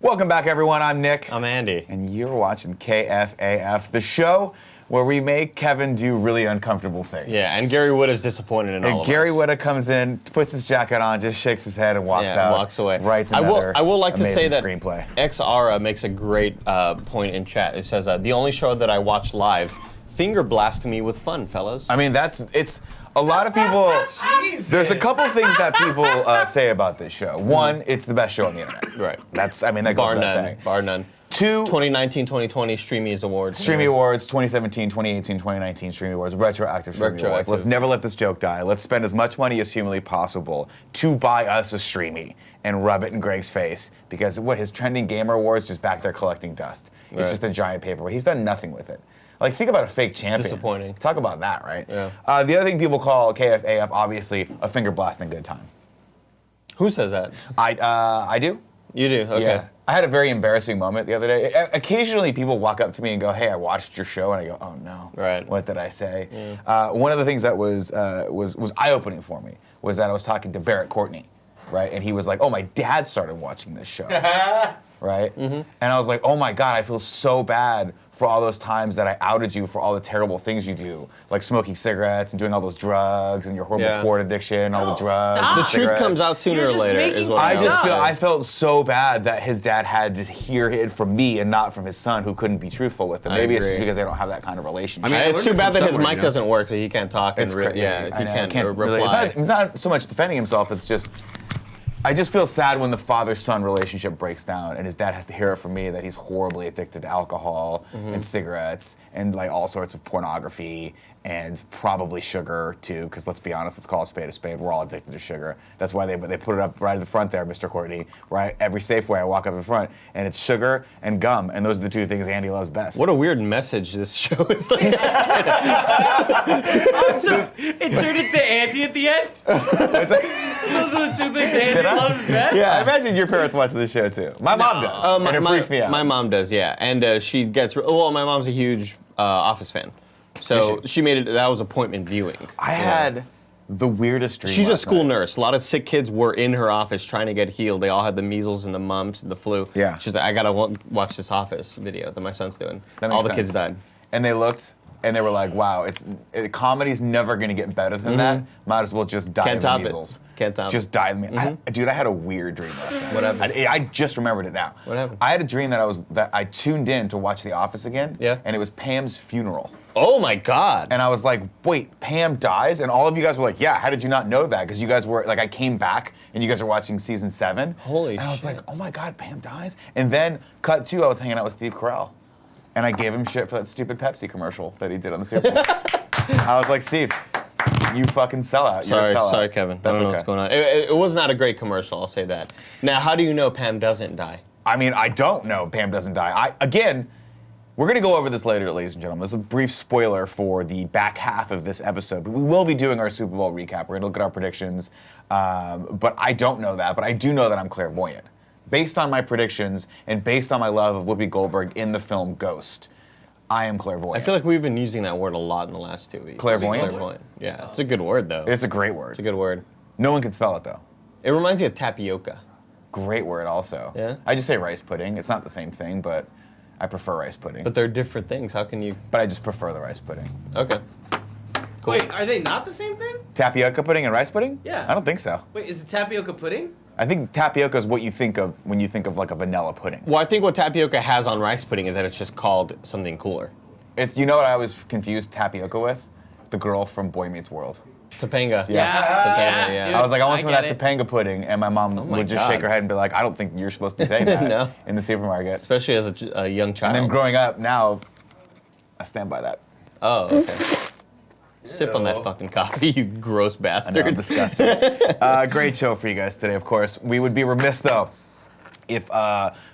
Welcome back, everyone. I'm Nick. I'm Andy. And you're watching KFAF, the show where we make Kevin do really uncomfortable things. Yeah, and Gary Wood is disappointed in all of us. Gary Wood comes in, puts his jacket on, just shakes his head and walks out. Walks away. Writes another I will like to say that screenplay. XAra makes a great point in chat. It says, the only show that I watch live, finger blast me with fun, fellas. I mean, it's a lot of people. There's a couple things that people say about this show. One, it's the best show on the internet. Right. That goes without saying. Bar none. Two, 2019-2020 Streamies Awards. Streamy Awards, 2017, 2018, 2019 Streamy Awards, retroactive Streamy Awards. Let's never let this joke die. Let's spend as much money as humanly possible to buy us a Streamy and rub it in Greg's face. Because his Trending Gamer Awards just back there collecting dust. Right. It's just a giant paperweight. He's done nothing with it. Like, think about a fake champion. It's disappointing. Talk about that, right? Yeah. The other thing people call KFAF, obviously, a finger blast and a good time. Who says that? I do. You do? Okay. Yeah. I had a very embarrassing moment the other day. Occasionally, people walk up to me and go, "Hey, I watched your show," and I go, "Oh no, right? What did I say?" Yeah. One of the things that was eye-opening for me was that I was talking to Barrett Courtney, right? And he was like, "Oh, my dad started watching this show." Right? Mm-hmm. And I was like, oh my God, I feel so bad for all those times that I outed you for all the terrible things you do, like smoking cigarettes and doing all those drugs and your horrible porn addiction, all the drugs. The truth comes out sooner or later, is what I felt so bad that his dad had to hear it from me and not from his son, who couldn't be truthful with him. Maybe it's just because they don't have that kind of relationship. I mean, it's too bad that his mic doesn't work, so he can't talk. It's crazy. Yeah, he can't reply. Really, it's not so much defending himself. It's just. I just feel sad when the father-son relationship breaks down and his dad has to hear it from me that he's horribly addicted to alcohol and cigarettes and like all sorts of pornography and probably sugar too, because let's be honest, let's call a spade. We're all addicted to sugar. That's why they put it up right at the front there, Mr. Courtney. Right, every Safeway I walk up in front, and it's sugar and gum, and those are the two things Andy loves best. What a weird message this show is like. Also, it turned into Andy at the end. Those are the two things Andy loves best. Yeah, I imagine your parents watch this show too. My mom does, and it freaks me out. My mom does, yeah, and she gets. Well, my mom's a huge Office fan. So she made it, that was appointment viewing. I had the weirdest dream. She's a school nurse. A lot of sick kids were in her office trying to get healed. They all had the measles and the mumps and the flu. Yeah. She's like, I gotta watch this Office video that my son's doing. All the kids died. And they looked and they were like, wow, comedy's never gonna get better than that. Might as well just die of the measles. Can't top it. Just die of me. Dude, I had a weird dream last night. What happened? I just remembered it now. What happened? I had a dream that I tuned in to watch The Office again. Yeah. And it was Pam's funeral. Oh my God. And I was like, wait, Pam dies? And all of you guys were like, yeah, how did you not know that? Because you guys were, like, I came back and you guys were watching season 7. Holy shit. And I was like, oh my God, Pam dies? And then, cut 2, I was hanging out with Steve Carell. And I gave him shit for that stupid Pepsi commercial that he did on the Super Bowl. I was like, Steve, you fucking sellout. You're a sellout. Sorry, Kevin. That's I don't know what's going on. It was not a great commercial, I'll say that. Now, how do you know Pam doesn't die? I mean, I don't know Pam doesn't die. We're going to go over this later, ladies and gentlemen. This is a brief spoiler for the back half of this episode. But we will be doing our Super Bowl recap. We're going to look at our predictions. But I don't know that. But I do know that I'm clairvoyant. Based on my predictions and based on my love of Whoopi Goldberg in the film Ghost, I am clairvoyant. I feel like we've been using that word a lot in the last 2 weeks. Clairvoyant? Clairvoyant. Yeah, it's a good word, though. It's a great word. It's a good word. No one can spell it, though. It reminds me of tapioca. Great word, also. Yeah? I just say rice pudding. It's not the same thing, but I prefer rice pudding. But they're different things. How can you... But I just prefer the rice pudding. Okay. Cool. Wait, are they not the same thing? Tapioca pudding and rice pudding? Yeah. I don't think so. Wait, is it tapioca pudding? I think tapioca is what you think of when you think of like a vanilla pudding. Well, I think what tapioca has on rice pudding is that it's just called something cooler. You know what I always confused tapioca with? The girl from Boy Meets World. Topanga. Yeah. Dude, I was like, I want some of that Topanga pudding, and my mom would just shake her head and be like, I don't think you're supposed to be saying that No. in the supermarket. Especially as a young child. And then growing up, now, I stand by that. Oh, okay. Sip on that fucking coffee, you gross bastard. I know, I'm disgusting. Great show for you guys today, of course. We would be remiss, though, if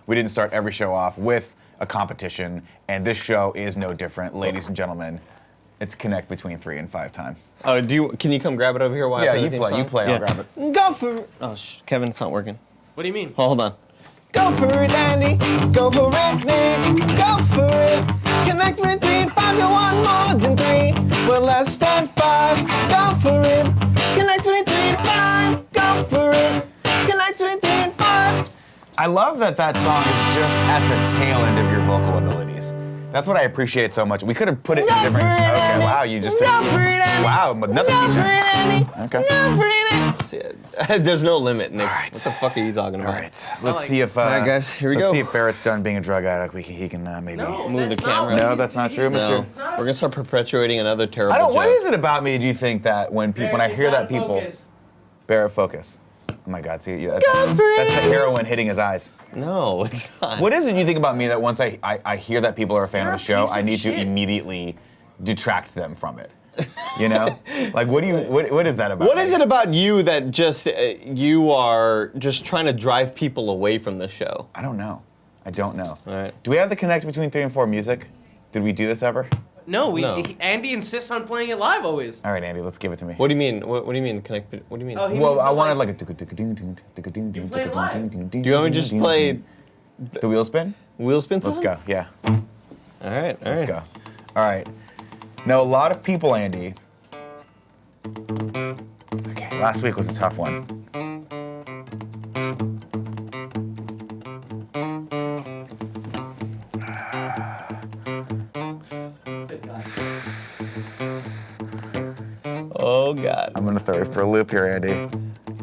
we didn't start every show off with a competition, and this show is no different. Ladies and gentlemen, it's Connect Between 3 and 5 time. Oh, can you come grab it over here while I play the theme song? You play, I'll grab it. Go for it. Oh, Kevin, it's not working. What do you mean? Oh, hold on. Go for it, Andy. Go for it, Nick. Go for it. Connect with 3 and 5. You want more than 3. We're less than 5. Go for it. Connect with 3 and 5. Go for it. Connect with 3 and 5. I love that song is just at the tail end of your vocal abilities. That's what I appreciate so much. We could have put it in a different. Okay, wow, you just. Wow, but nothing. Okay. See, there's no limit, Nick. All right. What the fuck are you talking about? All right, let's see if. All right, guys, here we let's go. see if Barrett's done being a drug addict. He can maybe move the camera. No, that's not true, Mr. No. We're gonna start perpetuating another terrible. I don't. joke. What is it about me? Do you think that when I hear that people, Barrett, focus. Oh my God! See, that's the heroin hitting his eyes. No, it's not. What is it you think about me that once I hear that people are a fan of the show, I need to immediately detract them from it? You know, like what is that about? What is it about you that just you are just trying to drive people away from the show? I don't know. I don't know. All right. Do we have the connect between 3 and 4 music? Did we do this ever? No, No. Andy insists on playing it live always. All right, Andy, let's give it to me. What do you mean? What do you mean connect? What do you mean? Oh, he Well, means I the, wanted like- like a. play it live. Do do you want me to just play the wheel spin? wheel spin? Let's go. Yeah. All right. Let's go. All right. Now, a lot of people, Andy. Okay, last week was a tough one. Oh God. I'm gonna throw you for a loop here, Andy.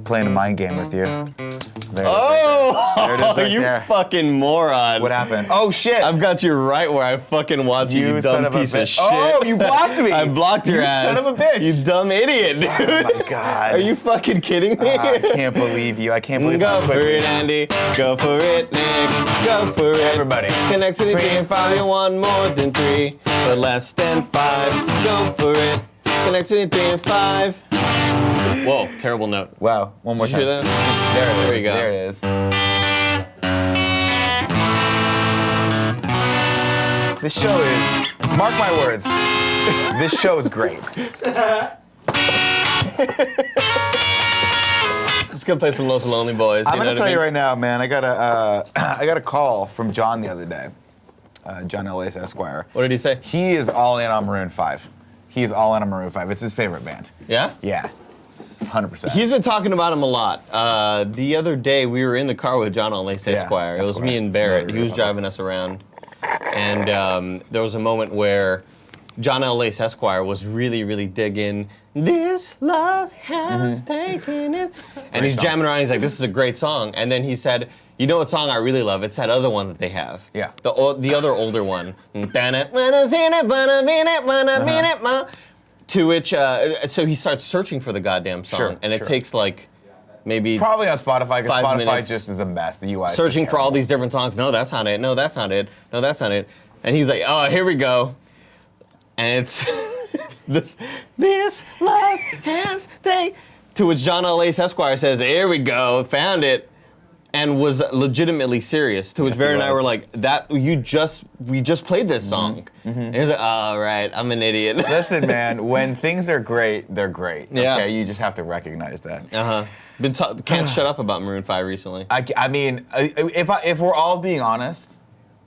Playing a mind game with you. There it is Oh, right there. There it is right you there. fucking moron. What happened? Oh shit! I've got you right where I fucking want you, you son dumb of a piece of bitch. shit. Oh, you blocked me. I blocked your You ass. son of a bitch. You dumb idiot, dude. Oh my God. Are you fucking kidding me? I can't believe you. I can't believe Go how for quickly- it, Andy. Go for it, Nick. Go for it. Everybody. Connect to the 3 and 5. You want more than 3, but less than 5. Go for it. Connect to the 3 and 5. Whoa, terrible note. Wow, one more Did you time. hear that? Just, there it There is. you go. There it is. This show is, mark my words, this show is great. Just gonna play some Los Lonely Boys. I'm know gonna what tell I mean? you right now, man. I got a call from John the other day, John L.A.'s Esquire. What did he say? He is all in on Maroon 5. He is all in on Maroon 5. It's his favorite band. Yeah? Yeah, 100%. He's been talking about him a lot. The other day, we were in the car with John L.A. Esquire. It was Esquire. me and Barrett. Yeah, He was driving us around. And there was a moment where John L.A. Esquire was really, really digging, "This love has taken it." And he's song. jamming around. He's like, "This is a great song." And then he said, "You know what song I really love? It's that other one that they have. Yeah. The other older one. To which, so he starts searching for the goddamn song. Sure, and it sure. takes like maybe Probably on Spotify, because 5 Spotify minutes. just is a mess. The UI is searching just for all terrible. these different songs. No, that's not it. No, that's not it. No, that's not it. And he's like, "Oh, here we go." And it's this love has taken. To which John L.A. Esquire says, "Here we go, found it," and was legitimately serious. To which Yes, he Barry and I was. were like, we just played this song. And he's like, "Oh, right, I'm an idiot." Listen, man, when things are great, they're great. Yeah. Okay, you just have to recognize that. Can't shut up about Maroon 5 recently. I mean, if we're all being honest,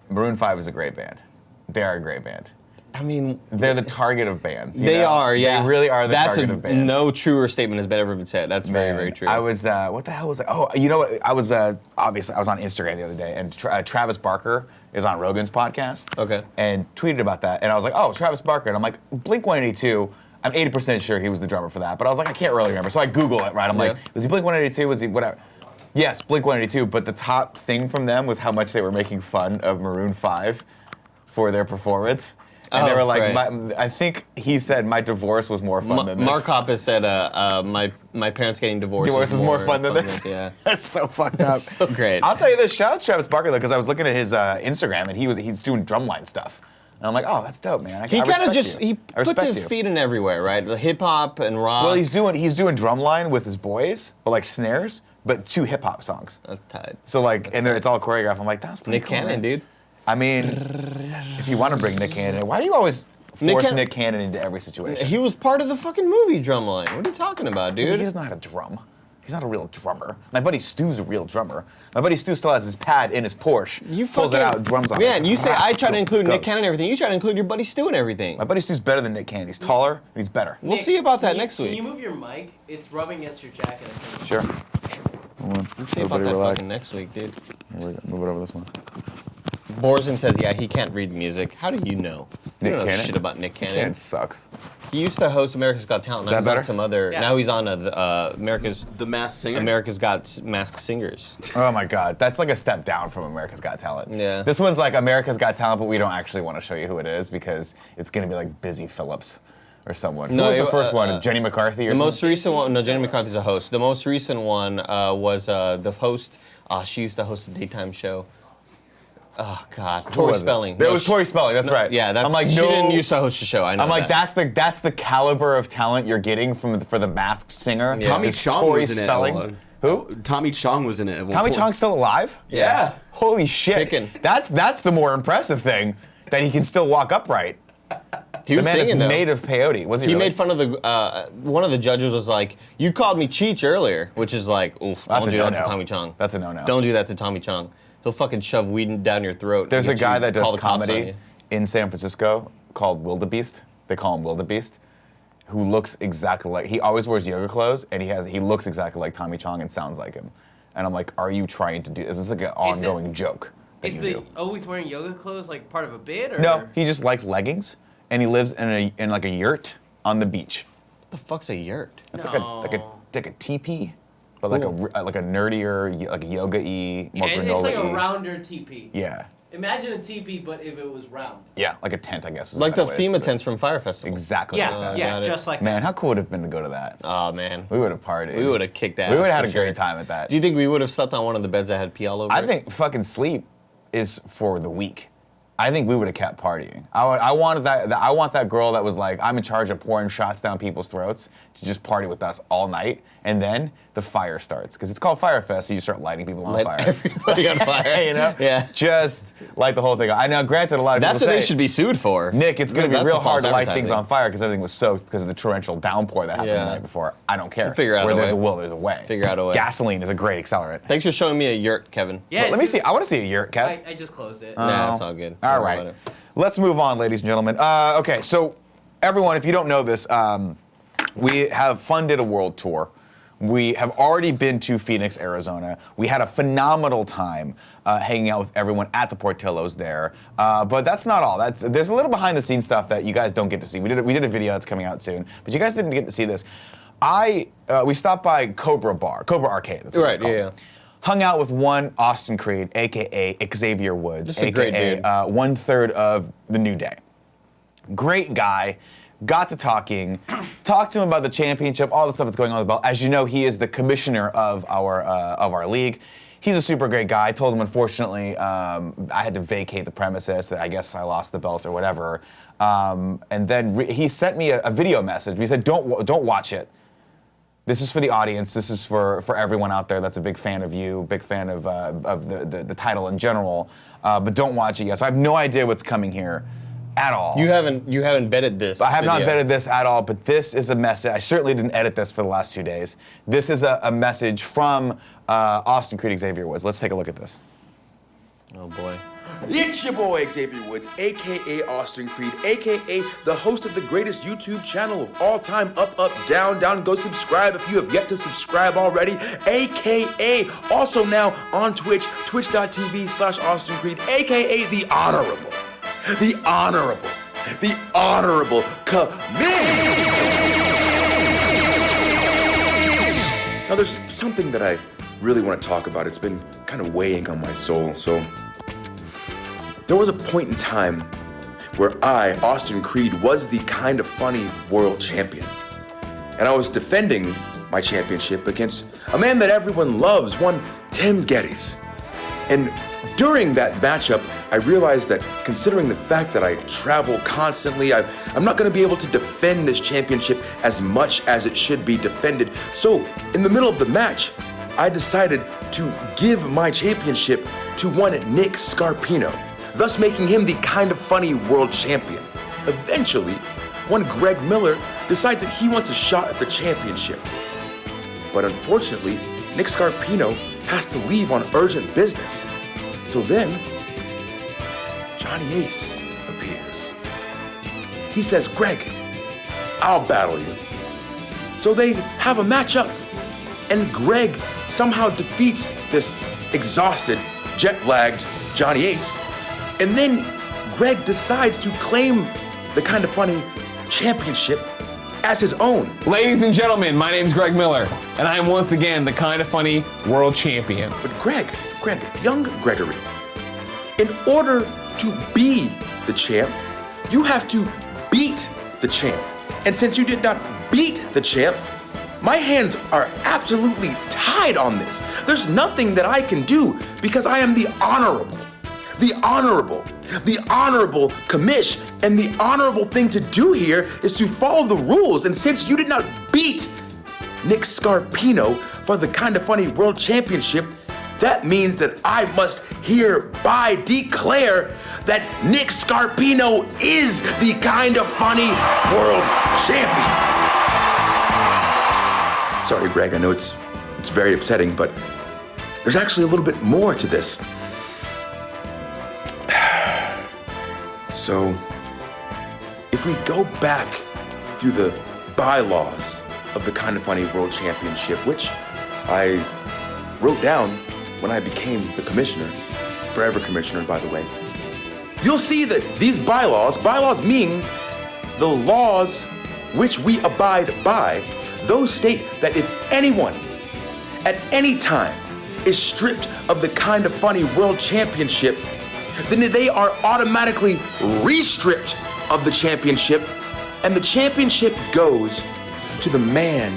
Maroon 5 is a great band. They are a great band. I mean, They're the target of bands. you they know? are, yeah. They really are the That's target of bands. no truer statement has ever been said. That's very, Man, very true. I was, what the hell was I? Oh, you know what? I was, obviously, I was on Instagram the other day, and Travis Barker is on Rogan's podcast. Okay. And tweeted about that, and I was like, oh, Travis Barker. And I'm like, Blink-182, I'm 80% sure he was the drummer for that, but I was like, I can't really remember. So I Google it, right? I'm like, was he Blink-182? Was he whatever? Yes, Blink-182, but the top thing from them was how much they were making fun of Maroon 5 for their performance. And they Oh, were like, right. I think he said my divorce was more fun than this. Mark Hoppus said, my parents getting divorced. Divorce is more fun than this. Yeah. That's so fucked up. So great. I'll tell you this. Shout out to Travis Barker though, because I was looking at his Instagram and he's doing drumline stuff, and I'm like, oh, that's dope, man. He I kind of respect just you. he I puts respect his you. feet in everywhere, right? The hip hop and rock. Well, he's doing drumline with his boys, but like snares, but 2 hip hop songs. That's tight. So like, and it's all choreographed. I'm like, that's pretty Nick cool, Cannon, man. dude. I mean, if you want to bring Nick Cannon in, why do you always force Nick Cannon into every situation? He was part of the fucking movie Drumline. What are you talking about, dude? He doesn't know how to drum. He's not a real drummer. My buddy Stu's a real drummer. My buddy Stu still has his pad in his Porsche. You pulls it out, drums on it. Man, you say I try to include Nick Goes. Cannon and everything. You try to include your buddy Stu and everything. My buddy Stu's better than Nick Cannon. He's taller and he's better. We'll Nick, see about that can you- next week. Can you move your mic? It's rubbing against your jacket. I think. Sure. We'll see about Everybody that relax. fucking next week, dude. Here we go. Move it over this one. Borzen says, yeah, he can't read music. How do you know? You Nick don't know Cannon? shit about Nick Cannon. It sucks. He used to host America's Got Talent. Is Now that he's on better? some other. Yeah. Now he's on America's The Masked Singer. America's Got Masked Singers. Oh my God, that's like a step down from America's Got Talent. Yeah. This one's like America's Got Talent, but we don't actually want to show you who it is because it's gonna be like Busy Phillips or someone. No, who was the it- first one? Jenny McCarthy or The something? most recent one, no, Jenny McCarthy's a host. The most recent one was the host. She used to host a daytime show. Oh God, Who Tori was it? Spelling. It was Tori Spelling. That's right. Yeah, that's. I'm like, she no. didn't used to host a show. I know. I'm like, that. that's the caliber of talent you're getting for the Masked Singer. Yeah. Tommy is Chong Tori was in Spelling. it. At one. Who? Tommy Chong was in it. At one Tommy point. Chong's still alive? Yeah. Holy shit. Kicking. That's the more impressive thing, that he can still walk upright. He The was man is singing though. made of peyote. Was he? He really? made fun of the one of the judges was like, "You called me Cheech earlier," which is like, oof, That's don't a do that no-no. to Tommy Chong. That's a no-no. Don't do that to Tommy Chong. He'll fucking shove weed down your throat. There's a and get guy you- that call does the cops on comedy you. in San Francisco called Wildebeest. They call him Wildebeest, who looks exactly like, he always wears yoga clothes, and he looks exactly like Tommy Chong and sounds like him. And I'm like, are you trying to do, is this like an ongoing joke that Is you the do? always wearing yoga clothes like part of a bit, or No, he just likes leggings, and he lives in like a yurt on the beach. What the fuck's a yurt? It's No. like a teepee, but like a nerdier, like a yoga-y, more Yeah, it's like a granola-y. rounder teepee. Yeah, Imagine a teepee, but if it was round. yeah, like a tent, I guess. Is a Like the better way to FEMA put it. tents from Fire Festival. Exactly Yeah, like that. yeah, got it. just like Man, how cool would it have been to go to that? Oh man, We would have partied. we would have kicked ass. We would have had for a great sure. time at that. Do you think we would have slept on one of the beds that had pee all over I it? think fucking sleep is for the weak. I think we would have kept partying. I wanted that. I want that girl that was like, I'm in charge of pouring shots down people's throats to just party with us all night, and then the fire starts because it's called Fire Fest. So you start lighting people on Light fire. everybody on fire. You know? Yeah. Just light the whole thing. I know. Granted, a lot of That's people what say, they should be sued for. Nick, it's going to be That's real a false hard to light things advertising. on fire because everything was soaked because of the torrential downpour that happened Yeah. the night before. I don't care. We'll figure out Where a there's way. a will, there's a way. Figure out a way. Gasoline is a great accelerant. Thanks for showing me a yurt, Kevin. Yeah. Let me dude, see. I want to see a yurt, Kev. I just closed it. Nah, it's all good. All Don't worry right. about it. Let's move on, ladies and gentlemen. Okay, so everyone, if you don't know this, we have funded a world tour. We have already been to Phoenix, Arizona. We had a phenomenal time hanging out with everyone at the Portillo's there. But that's not all. There's a little behind the scenes stuff that you guys don't get to see. We did a video that's coming out soon, but you guys didn't get to see this. We stopped by Cobra Arcade. That's what it's Right, called. yeah. Hung out with one Austin Creed, aka Xavier Woods, Just a great aka dude. 1/3 of the New Day. Great guy. Got to talking, talked to him about the championship, all the stuff that's going on with the belt. As you know, he is the commissioner of our league. He's a super great guy. I told him, unfortunately, I had to vacate the premises. I guess I lost the belt or whatever. And then he sent me a video message. He said, "Don't watch it. This is for the audience. This is for everyone out there that's a big fan of you, big fan of the title in general. But don't watch it yet." So I have no idea what's coming here at all. You haven't vetted this. I have not video. vetted this at all, but this is a message. I certainly didn't edit this for the last 2 days. This is a message from Austin Creed Xavier Woods. Let's take a look at this. Oh boy. It's your boy Xavier Woods, aka Austin Creed, aka the host of the greatest YouTube channel of all time, Up, Up, Down, Down. Go subscribe if you have yet to subscribe already, aka also now on Twitch, twitch.tv/Austin Creed, aka the Honorable Commish. Now there's something that I really want to talk about. It's been kind of weighing on my soul, so there was a point in time where I, Austin Creed, was the kind of funny world champion. And I was defending my championship against a man that everyone loves, one Tim Gettys. And during that matchup, I realized that considering the fact that I travel constantly, I'm not gonna be able to defend this championship as much as it should be defended. So in the middle of the match, I decided to give my championship to one Nick Scarpino, thus making him the kind of funny world champion. Eventually, one Greg Miller decides that he wants a shot at the championship. But unfortunately, Nick Scarpino has to leave on urgent business. So then, Johnny Ace appears. He says, "Greg, I'll battle you." So they have a matchup, and Greg somehow defeats this exhausted jet-lagged Johnny Ace. And then Greg decides to claim the Kinda Funny championship as his own. Ladies and gentlemen, my name's Greg Miller, and I am once again the Kinda Funny World Champion. But Greg, young Gregory, in order to be the champ, you have to beat the champ. And since you did not beat the champ, my hands are absolutely tied on this. There's nothing that I can do because I am the honorable Commish, and the honorable thing to do here is to follow the rules. And since you did not beat Nick Scarpino for the Kinda Funny World Championship, that means that I must hereby declare that Nick Scarpino is the Kinda Funny World Champion. Sorry, Greg, I know it's very upsetting, but there's actually a little bit more to this. So, if we go back through the bylaws of the Kinda Funny World Championship, which I wrote down when I became the commissioner, forever commissioner, by the way, you'll see that these bylaws mean the laws which we abide by, those state that if anyone at any time is stripped of the Kinda Funny World Championship, then they are automatically re-stripped of the championship, and the championship goes to the man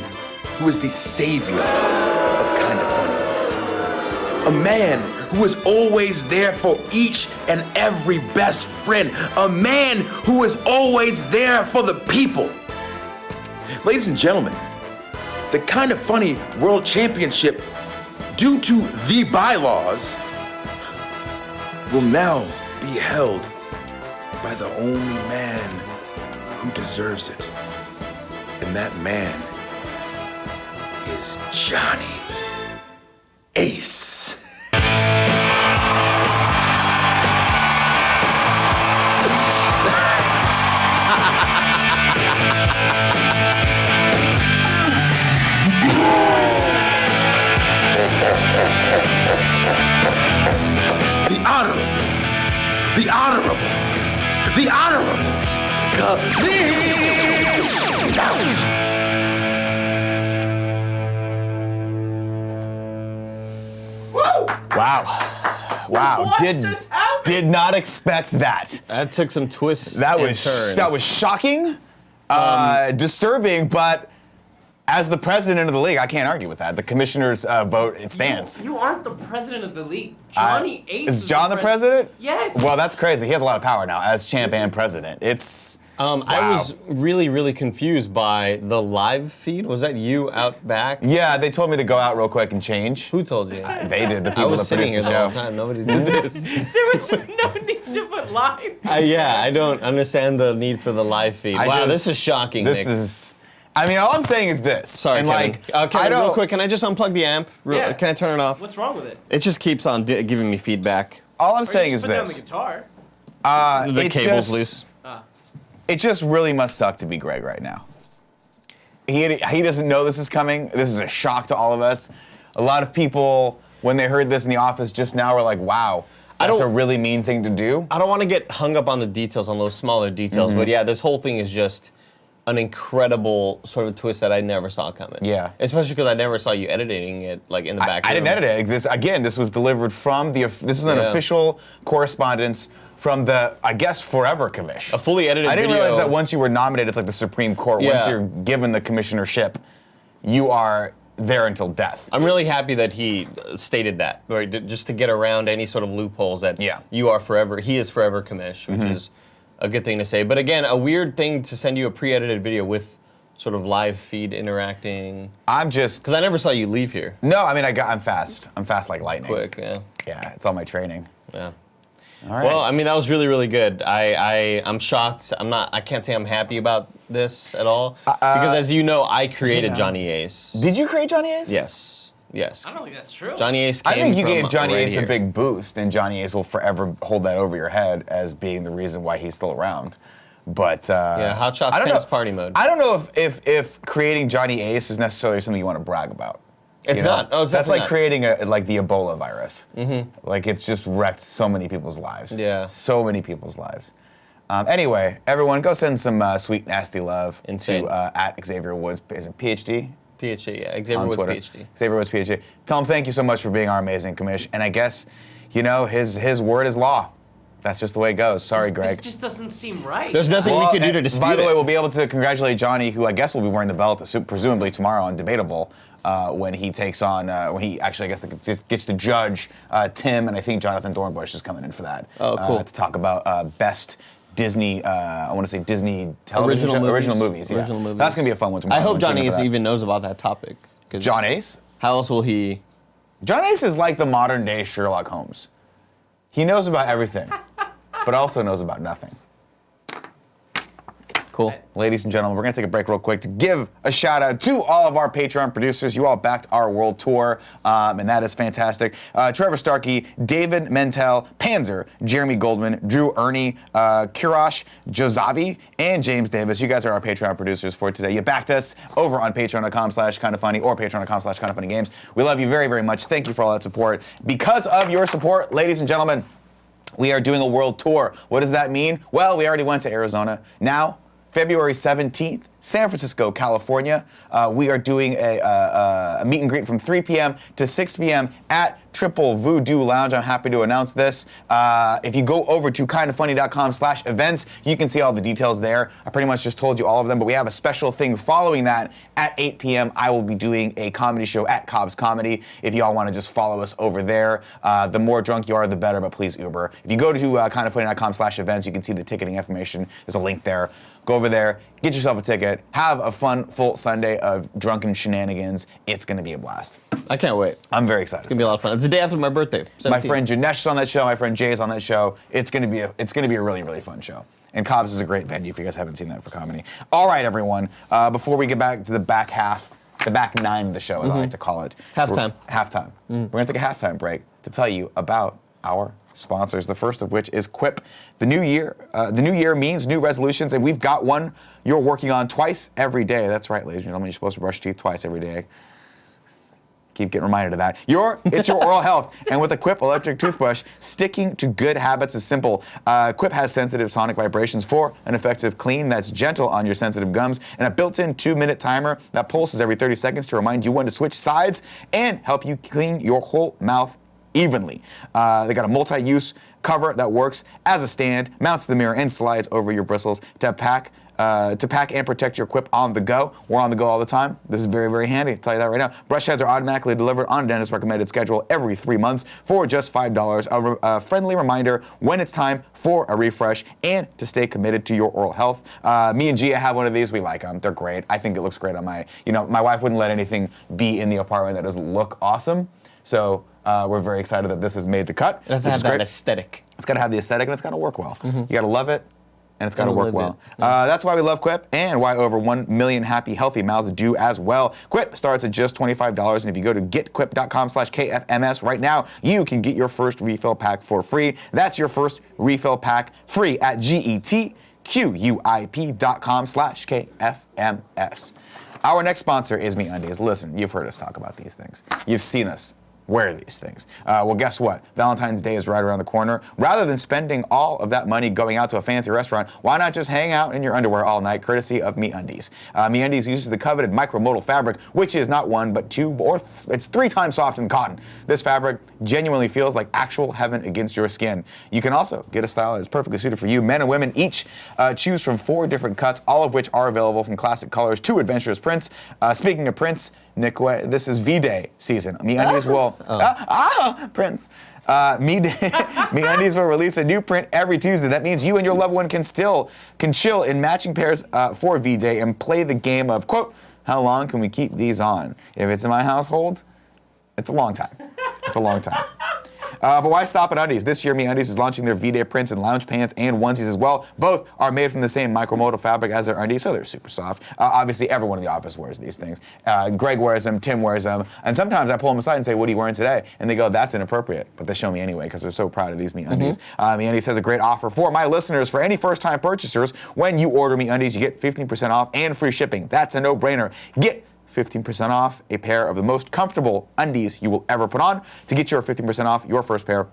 who is the savior of Kinda Funny. A man who is always there for each and every best friend. A man who is always there for the people. Ladies and gentlemen, the Kinda Funny World Championship, due to the bylaws, will now be held by the only man who deserves it. And that man is Johnny Ace. The honorable Commish is out. Wow. What just happened? Did not expect that. That took some twists. That and was turns. shocking, disturbing, but as the president of the league, I can't argue with that. The commissioner's vote, it stands. You aren't the president of the league. Johnny Ace Is John the president? Yes. Well, that's crazy. He has a lot of power now as champ and president. It's I wow. was really confused by the live feed. Was that you out back? Yeah, they told me to go out real quick and change. Who told you? They did. The I people was that sitting produced here the the whole show. time. Nobody did this. There was no need to put live. Yeah, I don't understand the need for the live feed. Wow, this is shocking, This Nick. is. I mean, all I'm saying is this. Sorry, and Kevin. I don't. Real quick, can I just unplug the amp? Yeah. Can I turn it off? What's wrong with it? It just keeps on giving me feedback. All I'm Or saying you is just put down this. the guitar. The it cable's just- loose. It just really must suck to be Greg right now. He doesn't know this is coming. This is a shock to all of us. A lot of people, when they heard this in the office just now, were like, wow, that's a really mean thing to do. I don't want to get hung up on the details, on those smaller details, Mm-hmm. but yeah, this whole thing is just an incredible sort of twist that I never saw coming. Yeah. Especially because I never saw you editing it like in the back. I didn't room. edit it. This was delivered from this is an Yeah. official correspondence from the, I guess, forever commish. A fully edited I didn't video. realize that once you were nominated, it's like the Supreme Court. Once Yeah. you're given the commissionership, you are there until death. I'm really happy that he stated that, right? Just to get around any sort of loopholes that Yeah. you are forever, he is forever commish, which is a good thing to say. But again, a weird thing to send you a pre-edited video with sort of live feed interacting. I'm just. Because I never saw you leave here. No, I mean, I'm fast. I'm fast like lightning. Quick, yeah. Yeah, it's all my training. Yeah. All right. Well, I mean, that was really good. I'm shocked. I can't say I'm happy about this at all. Because as you know, I created Johnny Ace. Did you create Johnny Ace? Yes. I don't think that's true. Johnny Ace came I think you from gave Johnny right Ace here. a big boost, and Johnny Ace will forever hold that over your head as being the reason why he's still around. But Yeah, Hot Shots I don't tennis know- party mode. I don't know if creating Johnny Ace is necessarily something you want to brag about. It's not. Oh, it's That's definitely like not. creating the Ebola virus. Like it's just wrecked so many people's lives. Yeah. So many people's lives. Anyway, everyone, go send some sweet, nasty love Insane. to at Xavier Woods. Is it PhD? PhD, yeah. Xavier On Woods, Twitter. PhD. Xavier Woods, PhD. Tell him thank you so much for being our amazing commish. And I guess, his word is law. That's just the way it goes. Sorry, Greg. This just doesn't seem right. There's nothing we can do to dispute By the way, it. we'll be able to congratulate Johnny, who I guess will be wearing the belt, presumably tomorrow on Debatable, when he takes on, when he actually, I guess, gets to judge Tim, and I think Jonathan Dornbush is coming in for that. Oh, cool. To talk about best Disney, I want to say Disney television Original movies. Yeah. Original movies. That's going to be a fun one tomorrow. I hope We'll tune in Johnny for that. even knows about that topic. 'Cause John Ace? How else will he? John Ace is like the modern day Sherlock Holmes. He knows about everything, but also knows about nothing. Cool. Ladies and gentlemen, we're going to take a break real quick to give a shout out to all of our Patreon producers. You all backed our world tour, and that is fantastic. Trevor Starkey, David Mentel, Panzer, Jeremy Goldman, Drew Ernie, Kirash, Jozavi, and James Davis. You guys are our Patreon producers for today. You backed us over on patreon.com/kindoffunny or patreon.com/kindoffunnygames. We love you very, very much. Thank you for all that support. Because of your support, ladies and gentlemen, we are doing a world tour. What does that mean? Well, we already went to Arizona. Now, February 17th, San Francisco, California. We are doing a meet and greet from 3 p.m. to 6 p.m. at Triple Voodoo Lounge. I'm happy to announce this. If you go over to kindoffunny.com/events, you can see all the details there. I pretty much just told you all of them, but we have a special thing following that. At 8 p.m., I will be doing a comedy show at Cobb's Comedy. If you all want to just follow us over there. The more drunk you are, the better, but please Uber. If you go to kindoffunny.com/events, you can see the ticketing information. There's a link there. Go over there, get yourself a ticket, have a fun, full Sunday of drunken shenanigans. It's going to be a blast. I can't wait. It's I'm very excited. gonna be a lot of fun. It's the day after my birthday. My 17th. friend Janesh is on that show. My friend Jay is on that show. It's going to be a really, really fun show. And Cobb's is a great venue if you guys haven't seen that for comedy. All right, everyone. Before we get back to the back half, the back nine of the show, as I like to call it. Halftime. Halftime. We're going to take a halftime break to tell you about our sponsors, the first of which is Quip. The new year means new resolutions, and we've got one you're working on twice every day. That's right, ladies and gentlemen, you're supposed to brush your teeth twice every day. Keep getting reminded of that. It's your oral health, and with a Quip electric toothbrush, sticking to good habits is simple. Quip has sensitive sonic vibrations for an effective clean that's gentle on your sensitive gums, and a built-in 2-minute timer that pulses every 30 seconds to remind you when to switch sides and help you clean your whole mouth evenly. They got a multi-use cover that works as a stand, mounts to the mirror, and slides over your bristles to pack and protect your Quip on the go. We're on the go all the time. This is very, very handy. I'll tell you that right now. Brush heads are automatically delivered on a dentist recommended schedule every 3 months for just $5. A friendly reminder when it's time for a refresh and to stay committed to your oral health. Me and Gia have one of these. We like them. They're great. I think it looks great on my wife wouldn't let anything be in the apartment that doesn't look awesome. So we're very excited that this has made the cut. It has to which have is that great. aesthetic. It's got to have the aesthetic, and it's got to work well. You got to love it, and it's got to Gotta work live well. it. That's why we love Quip, and why over 1 million happy, healthy mouths do as well. Quip starts at just $25, and if you go to getquip.com/KFMS right now, you can get your first refill pack for free. That's your first refill pack free at getquip.com/KFMS. Our next sponsor is MeUndies. Listen, you've heard us talk about these things. You've seen us wear these things. Well, guess what? Valentine's Day is right around the corner. Rather than spending all of that money going out to a fancy restaurant, why not just hang out in your underwear all night, courtesy of MeUndies? MeUndies uses the coveted micromodal fabric, which is not one, but two, or it's 3 times softer than cotton. This fabric genuinely feels like actual heaven against your skin. You can also get a style that is perfectly suited for you. Men and women each choose from 4 different cuts, all of which are available from classic colors to adventurous prints. Speaking of prints, Nick, this is V-Day season. MeUndies will... Prince. MeUndies will release a new print every Tuesday. That means you and your loved one can chill in matching pairs for V-Day and play the game of, quote, how long can we keep these on? If it's in my household, it's a long time. It's a long time. But why stop at undies? This year, MeUndies is launching their V-Day prints in lounge pants and onesies as well. Both are made from the same micromodal fabric as their undies, so they're super soft. Obviously, everyone in the office wears these things. Greg wears them, Tim wears them, and sometimes I pull them aside and say, what are you wearing today? And they go, that's inappropriate. But they show me anyway because they're so proud of these MeUndies. MeUndies has a great offer for my listeners. For any first-time purchasers, when you order MeUndies, you get 15% off and free shipping. That's a no-brainer. Get 15% off a pair of the most comfortable undies you will ever put on. To get your 15% off your first pair,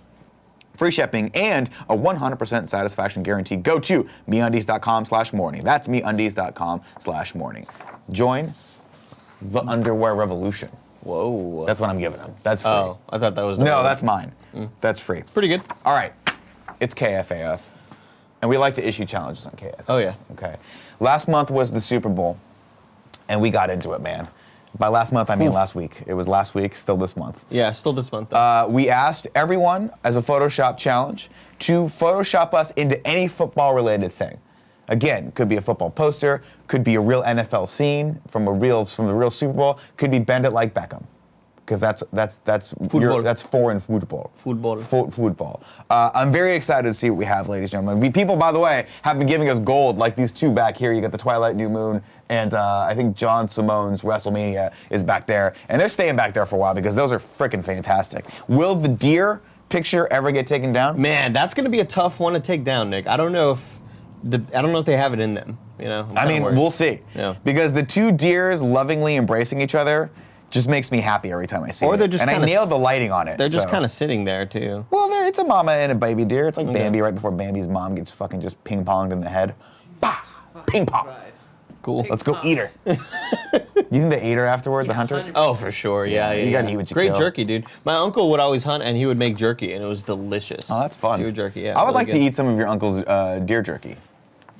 free shipping, and a 100% satisfaction guarantee, go to MeUndies.com/morning. That's MeUndies.com/morning. Join the underwear revolution. Whoa. That's what I'm giving them. That's free. Oh, I thought that was. No, that's mine. That's free. pretty good. All right. It's KFAF. And we like to issue challenges on KFAF. Oh, yeah. Okay. Last month was the Super Bowl, and we got into it, man. By last month, I mean last week. It was last week, still this month. Yeah, still this month. Though. We asked everyone as a Photoshop challenge to Photoshop us into any football-related thing. Again, could be a football poster, could be a real NFL scene from the real Super Bowl, could be Bend It Like Beckham, because that's Football. that's foreign football. Football. Football. I'm very excited to see what we have, ladies and gentlemen. People, by the way, have been giving us gold, like these two back here. You got the Twilight New Moon, and I think John Simone's WrestleMania is back there, and they're staying back there for a while because those are freaking fantastic. Will the deer picture ever get taken down? Man, that's gonna be a tough one to take down, Nick. I don't know if they have it in them. You know. I'm I mean, kinda worried. we'll see. Yeah. Because the two deers lovingly embracing each other just makes me happy every time I see Or it. they're just and I kinda nailed the lighting on it. They're just so. kind of sitting there too. Well, it's a mama and a baby deer. It's like Bambi right before Bambi's mom gets fucking just ping-ponged in the head. Bah! Ping pong. Right. Cool. Let's go eat her. You think they ate her afterward, the hunters? 100%. Oh, for sure. Yeah, you gotta eat what you Great kill. jerky, dude. My uncle would always hunt, and he would make jerky, and it was delicious. Oh, that's fun. Deer jerky, yeah. I would really like to good. eat some of your uncle's deer jerky.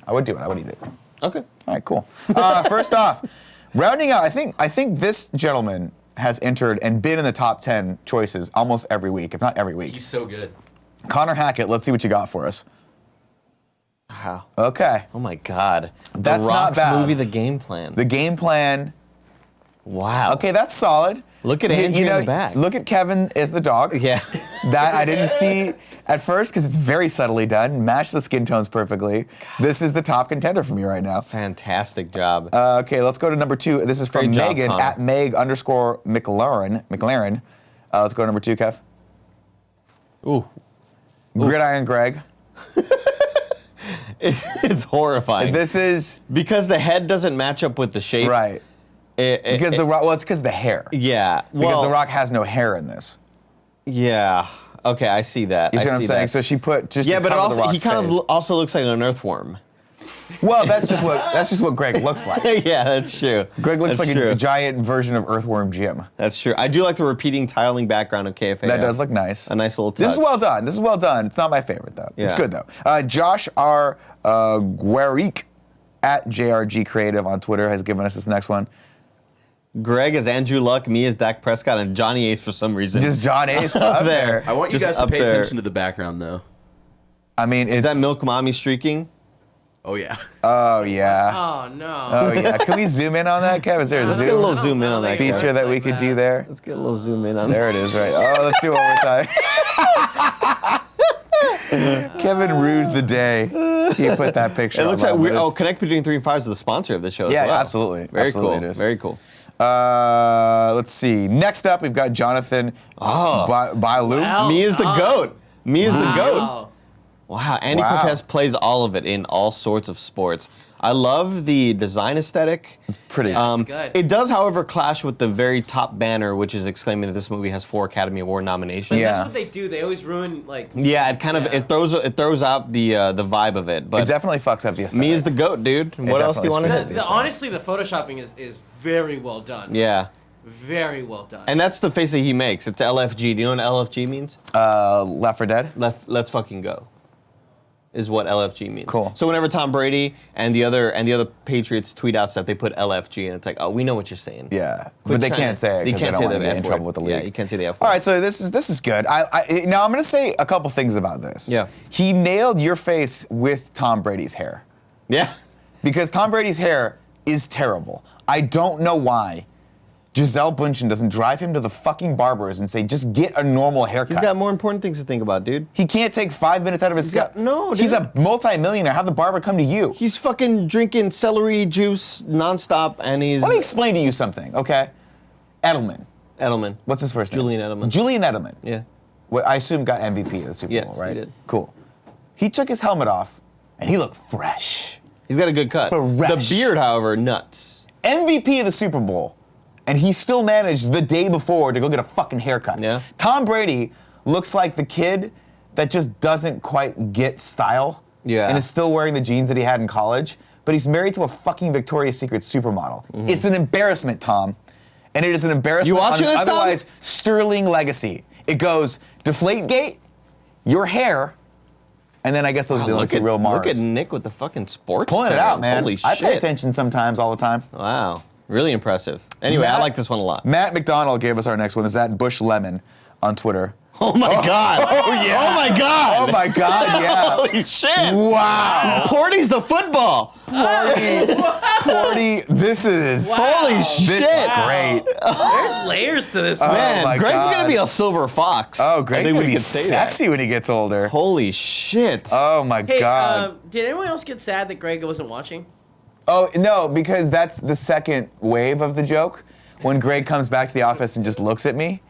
I would do it. I would eat it. Okay. All right, cool. First off, rounding out, I think this gentleman has entered and been in the top 10 choices almost every week, if not every week. He's so good. Connor Hackett, let's see what you got for us. Wow. Okay. Oh my God. That's the not Rock's bad. movie, The Game Plan. The game plan. Wow. Okay, that's solid. Look at Andrew in the back. Look at Kevin as the dog. Yeah. That I didn't see at first because it's very subtly done. Match the skin tones perfectly. This is the top contender for me right now. Fantastic job. Okay, let's go to number 2. This is from Great job, Megan Connor. at Meg_McLaren. Let's go to number 2, Kev. Ooh. Gridiron Greg. It's horrifying. This is because the head doesn't match up with the shape. right. Because the Rock. Well, it's because the hair. Yeah. Because Well, the Rock has no hair in this. Yeah. Okay, I see that. You see I what I'm see saying? that. So she put just Yeah, to but it cover the also he Rock's kind face. of also looks like an earthworm. Well, that's just what Greg looks like. Yeah, that's true. Greg looks That's like true. a giant version of Earthworm Jim. That's true. I do like the repeating tiling background of KFA. That does look nice. A nice little touch. This is well done. This is well done. It's not my favorite though. It's Yeah. good though. Josh R. Gueric at JRG Creative on Twitter has given us this next one. Greg is Andrew Luck, me is Dak Prescott, and Johnny Ace for some reason. Just John Ace up there. I want you Just guys to up pay there. attention to the background, though. I mean, it's Is that Milk Mommy streaking? Oh, yeah. Oh yeah. Oh no. Oh yeah. Can we zoom in on that, Kev? Is there a Let's get a little zoom zoom in on that. feature Kev. that we could do there? Let's get a little zoom in on There it is, right? Oh, let's do it one more time. Kevin rues the day he put that picture. It looks online, like but we're. it's- Connect Between 3 and 5 is the sponsor of the show. Yeah, as well. absolutely. Very Absolutely cool. it is. Very cool. Let's see. Next up, we've got Jonathan Bailu. Wow. Me is the goat. Me is the goat. Wow. Wow, Andy Wow. Cortez plays all of it in all sorts of sports. I love the design aesthetic. Pretty. good. It does, however, clash with the very top banner, which is exclaiming that this movie has 4 Academy Award nominations. Yeah. That's what they do. They always ruin like. Yeah, it kind of Yeah. it throws out the vibe of it. But it definitely fucks up the aesthetic. me is the goat, dude. What else do you want to definitely say? screws up Honestly, the photoshopping is very well done. Yeah, Very well done. and that's the face that he makes. It's LFG. Do you know what LFG means? Left 4 Dead. Let's fucking go. Is what LFG means. Cool. So whenever Tom Brady and the other Patriots tweet out stuff, they put LFG, and it's like, oh, we know what you're saying. Yeah, Quit but they trying can't to- say it they because they can't don't say want to the get in F trouble word. with the league. Yeah, you can't say the F word. All right, so this is good. Now I'm going to say a couple things about this. Yeah. He nailed your face with Tom Brady's hair Yeah. because Tom Brady's hair is terrible. I don't know why Giselle Bundchen doesn't drive him to the fucking barbers and say, just get a normal haircut. He's got more important things to think about, dude. He can't take 5 minutes out of his got- schedule. no, He's dude. a multi-millionaire. Have the barber come to you. He's fucking drinking celery juice nonstop, and he's Let me explain to you something, okay? Edelman. Edelman. What's his first name? Julian Edelman. Julian Edelman. Yeah. What I assume got MVP of the Super Yeah, Bowl, right? he did. Cool. He took his helmet off, and he looked fresh. He's got a good cut. Fresh. The beard, however, nuts. MVP of the Super Bowl. and he still managed the day before to go get a fucking haircut. Yeah. Tom Brady looks like the kid that just doesn't quite get style. Yeah. And is still wearing the jeans that he had in college, but he's married to a fucking Victoria's Secret supermodel. Mm-hmm. It's an embarrassment, Tom. And it is an embarrassment You on watching an this, Tom? otherwise sterling legacy. It goes Deflategate, your hair, and then I guess those are the only two real Look Mars. at Nick with the fucking sports. Pulling it term. out, man. Holy shit. I pay attention sometimes, all the time. Wow. Really impressive. Anyway, I Matt- like this one a lot. Matt McDonald gave us our next one. This is at Bush Lemon on Twitter. Oh my God. Oh, yeah. Oh my God. Oh my God, yeah. Holy shit. Wow. Porty's the football. Porty, this is... Holy shit. This is great. There's layers to this, man. Man, my Greg's God. gonna be a silver fox. Oh, I Greg's think gonna we be can say that. sexy when he gets older. Holy shit. Oh my Hey, God. did anyone else get sad that Greg wasn't watching? Oh, no, because that's the second wave of the joke. When Greg comes back to the office and just looks at me,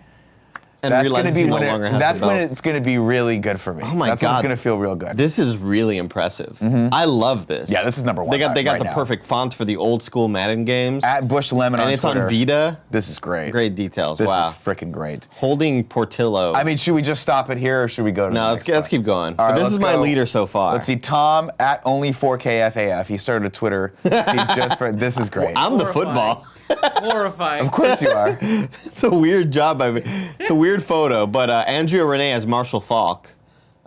and that's going to realizes be he no when longer has that's the when belt. it's going to be really good for me. Oh my that's when it's God. going to feel real good. This is really impressive. I love this. Yeah, this is number one They got right the now. perfect font for the old school Madden games. At Bush Lemon and on it's Twitter. on Vita. This is great. Great details. This wow. is freaking great. Holding Portillo. I mean, should we just stop it here or should we go to the no, next let's one? keep going. All right, But this let's is my go. leader so far. Let's see, Tom at only4KFAF. He started a Twitter feed just for this is great. I'm the Horrifying. football. Horrifying. Of course you are. It's a weird job. It's a weird photo. But Andrea Renee as Marshall Faulk.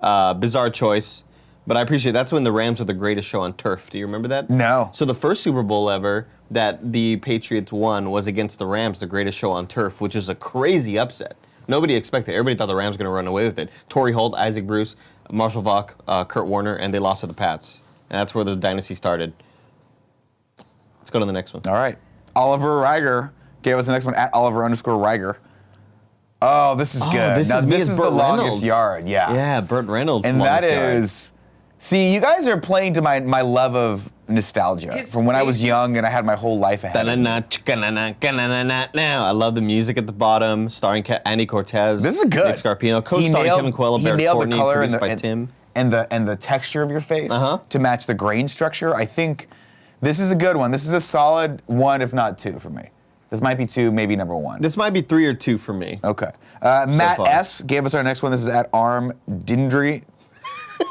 Bizarre choice. But I appreciate that's when the Rams were the greatest show on turf. Do you remember that? No. So the first Super Bowl ever that the Patriots won was against the Rams, the greatest show on turf, which is a crazy upset. Nobody expected it. Everybody thought the Rams were going to run away with it. Torrey Holt, Isaac Bruce, Marshall Faulk, Kurt Warner, and they lost to the Pats. And that's where the dynasty started. Let's go to the next one. All right. Oliver Reiger gave us the next one at Oliver_Reiger. Oh, this is good. This now, is me this as is the Burt longest Reynolds. yard. Yeah. Yeah, Burt Reynolds. And that longest yard. is. See, you guys are playing to my love of nostalgia His from when I was face is- young and I had my whole life ahead of me. Now, I love the music at the bottom, starring Andy Cortez. This is good. Nick Scarpino, co-starring Kevin Coelho, he Barrett nailed Courtney, the color produced and by Tim. and the texture of your face Uh-huh. to match the grain structure. I think this is a good one. This is a solid 1, if not 2, for me. This might be 2, maybe number 1. This might be 3 or 2 for me. Okay. Matt far. S. gave us our next one. This is at Arm Dindry.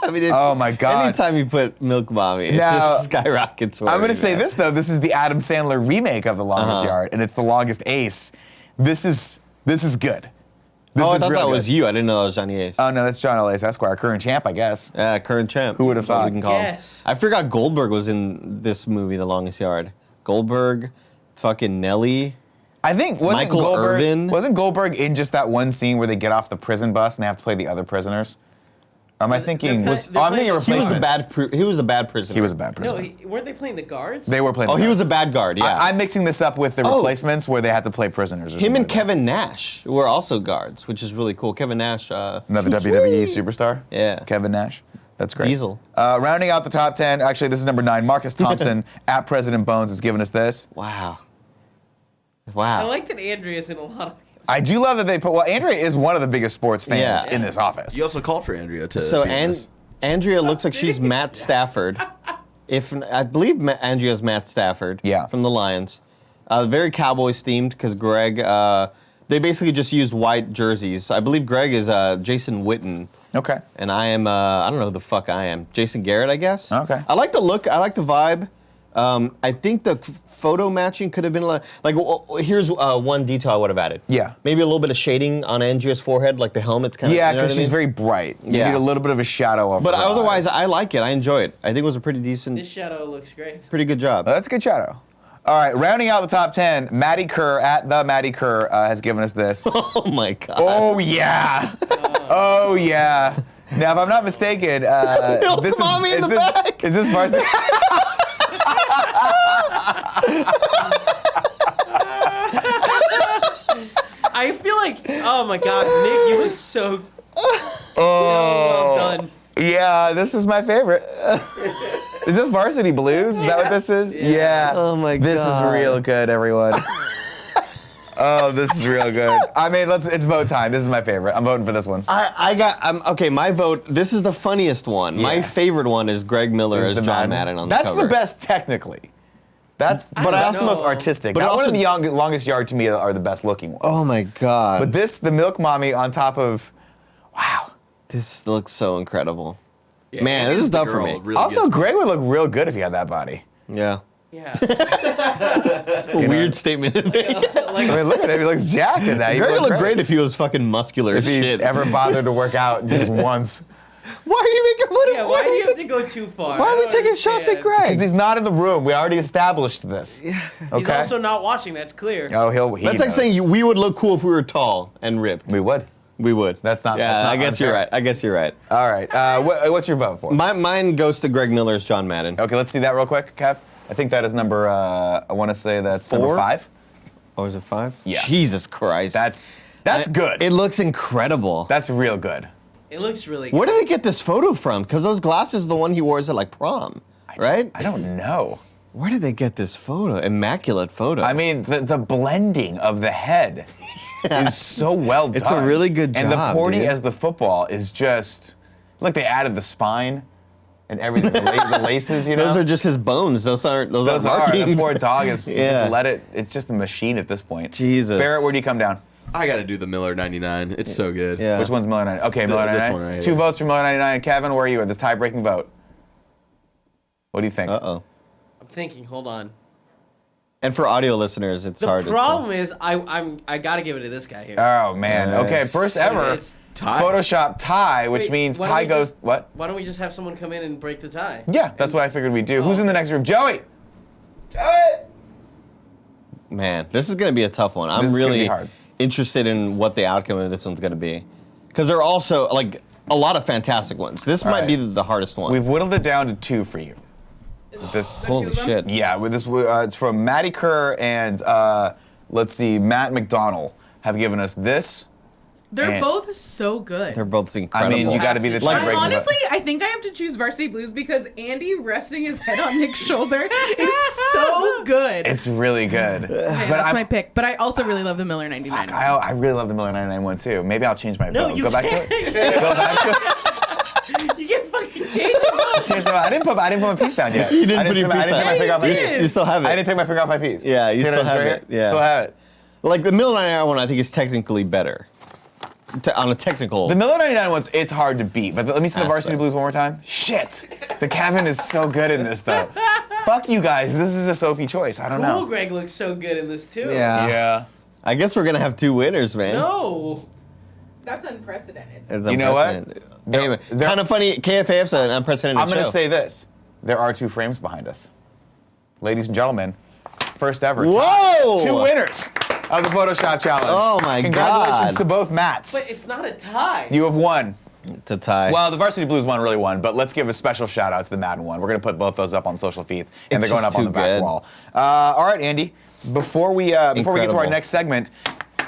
I mean, Oh my God. Anytime you put Milk Mommy, it Now, just skyrockets. I'm going to say this, though. This is the Adam Sandler remake of The Longest Uh-huh. Yard, and it's The Longest Ace. This is good. This Oh, I is thought real that good. was you. I didn't know that was Johnny Ace. Oh, no, that's John L. Ace Esquire, current champ, I guess. Current champ. Who would have That's what thought? we can call him. Yes. I forgot Goldberg was in this movie, The Longest Yard. Goldberg, fucking Nelly. I think Michael Irvin. wasn't Goldberg in just that one scene where they get off the prison bus and they have to play the other prisoners? Or am I thinking? they're I'm thinking playing- He was replacements. the bad. He was a bad prisoner. He was a bad prisoner. No, weren't they playing the guards? They were playing. Oh, the he was a guards. bad guard. Yeah. I'm mixing this up with the Oh. replacements where they had to play prisoners. Or Him something and like that. Kevin Nash were also guards, which is really cool. Kevin Nash. Another WWE superstar. Yeah. Kevin Nash. That's great. Diesel. Rounding out the top 10. Actually, this is number 9. Marcus Thompson at President Bones has given us this. Wow. I Wow. like that Andrea's in a lot of these. I do love that they put. Well, Andrea is one of the biggest sports fans Yeah. in this office. You also called for Andrea to. So be in this. Andrea looks like she's Matt Stafford. If I believe Andrea's Matt Stafford. Yeah. From the Lions. Very Cowboys themed because Greg. They basically just used white jerseys. I believe Greg is Jason Witten. Okay. And I am, I don't know who the fuck I am. Jason Garrett, I guess. Okay. I like the look. I like the vibe. I think the photo matching could have been here's one detail I would have added. Yeah. Maybe a little bit of shading on Andrea's forehead, like the helmet's kind of. Yeah, you know because what I she's mean? very bright. You Yeah. need a little bit of a shadow over But her otherwise, eyes. I like it. I enjoy it. I think it was a pretty decent, This shadow looks great. pretty good job. That's a good shadow. All right, rounding out the top 10, Maddie Kerr at the Maddie Kerr has given us this. Oh my god. Oh yeah. Oh yeah. Now, if I'm not mistaken, this Mommy in the this, back. is this varsity? I feel like, oh my god, Nick, you look so well done. Yeah, this is my favorite. Is this Varsity Blues? Is that what this is? Yeah. Oh my This is God. real good, everyone. Oh, this is real good. I mean, it's vote time. This is my favorite. I'm voting for this one. Okay, my vote, this is the funniest one. My Yeah. favorite one is Greg Miller Is as the John Madden. Madden on the That's cover. the best technically. But that's the most artistic. But That one also- and the longest yard to me are the best looking ones. Oh my god. But this, the Milk Mommy on top of, wow. This looks so incredible. Yeah, Man, Andy this is the tough for girl me. really Also, gets me. Greg would look real good if he had that body. Yeah. Yeah. Weird statement to make. I mean, look at him. He looks jacked in that. He Greg would looked look great if he was fucking muscular if as he shit. ever bothered to work out just once. Why are you making fun of Yeah, why do you have to go too far? Why I are we don't taking shots at understand. Greg? Because he's not in the room. We already established this. He's Okay. also not watching, that's clear. Oh, he That's like knows. saying we would look cool if we were tall and ripped. We would. We would. That's not- Yeah, that's not I guess you're unfair. right. I guess you're right. All right. What's your vote for? Mine goes to Greg Miller's John Madden. Okay, let's see that real quick, Kev. I think that is number, I want to say that's number 4? 5. Oh, is it 5? Yeah. Jesus Christ. That's I- good. It looks incredible. That's real good. It looks really good. Where did they get this photo from? Because those glasses are the one he wears at like prom, right? I don't know. Where did they get this photo? Immaculate photo. I mean, the blending of the head is so well done. It's a really good And job, the Porty dude. as the football is just, look, they added the spine and everything, the laces, you know? those are just his bones. Those aren't Those are. markings. The poor dog is Yeah. just let it, it's just a machine at this point. Jesus. Barrett, where do you come down? I got to do the Miller 99. It's so good. Yeah. Which one's Miller 99? Okay, Miller this 99. one right 2 here. votes for Miller 99. Kevin, where are you at this tie-breaking vote? What do you think? Uh-oh. I'm thinking, hold on. And for audio listeners, it's The hard problem is, I gotta give it to this guy here. Oh, man. Okay, first ever It's Tie. Photoshop tie, which Wait, means why don't tie we goes, just- what? Why don't we just have someone come in and break the tie? Yeah, that's what I figured we'd do. Who's in the next room? Joey! Man, this is going to be a tough one. I'm This is gonna really be hard. interested in what the outcome of this one's going to be. Because there are also, like, a lot of fantastic ones. This might right. be the hardest one. We've whittled it down to 2 for you. This, Holy shit. yeah, with this, it's from Maddie Kerr and, let's see, Matt McDonald have given us this. They're And- both so good. They're both I incredible. mean, you got to be the Like, tie-breaking vote. Honestly, I think I have to choose Varsity Blues because Andy resting his head on Nick's shoulder is so good. It's really good. Okay, but that's I'm- my pick. But I also really love the Miller 99. I really love the Miller 99 one too. Maybe I'll change my No, vote. you Go back to can't. it. Go back to it. You can't fucking change it. Change my vote. I didn't put my piece down yet. You didn't I put your I piece didn't take down. my finger off my You piece. did. You still have it. I didn't take my finger off my piece. Yeah, you See what still I did have right it. here? Yeah. Still have it. Like, the Mill 99 one, I think, is technically better. On a technical... The Miller 99 ones, it's hard to beat. But let me see the Varsity Aspect. Blues one more time. Shit. The Kevin is so good in this though. Fuck you guys. This is a Sophie choice. I don't Cool, know. Greg looks so good in this too. Yeah. Yeah. I guess we're going to have 2 winners, man. No. That's unprecedented. It's You know what? unprecedented. Anyway, They're- kind of funny. KFAF's an unprecedented I'm going to show. say this. There are 2 frames behind us. Ladies and gentlemen, first ever tie. Whoa! 2 winners of the Photoshop Challenge. Oh my Congratulations God. to both Matts. But it's not a tie. You have won. It's a tie. Well, the Varsity Blues one really won, but let's give a special shout out to the Madden one. We're going to put both those up on social feeds, and It's they're going just up on too the back good. wall. All right, Andy. Before we get to our Incredible. next segment,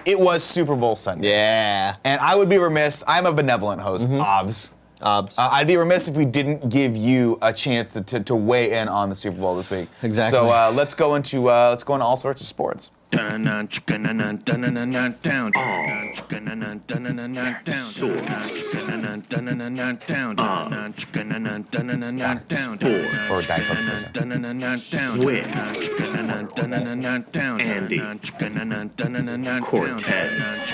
it was Super Bowl Sunday. Yeah. And I would be remiss, I'm a benevolent host, Obs. Obs. I'd be remiss if we didn't give you a chance to weigh in on the Super Bowl this week. Exactly. So let's go into all sorts of sports. Or Diet Coke person. With Andy Cortez.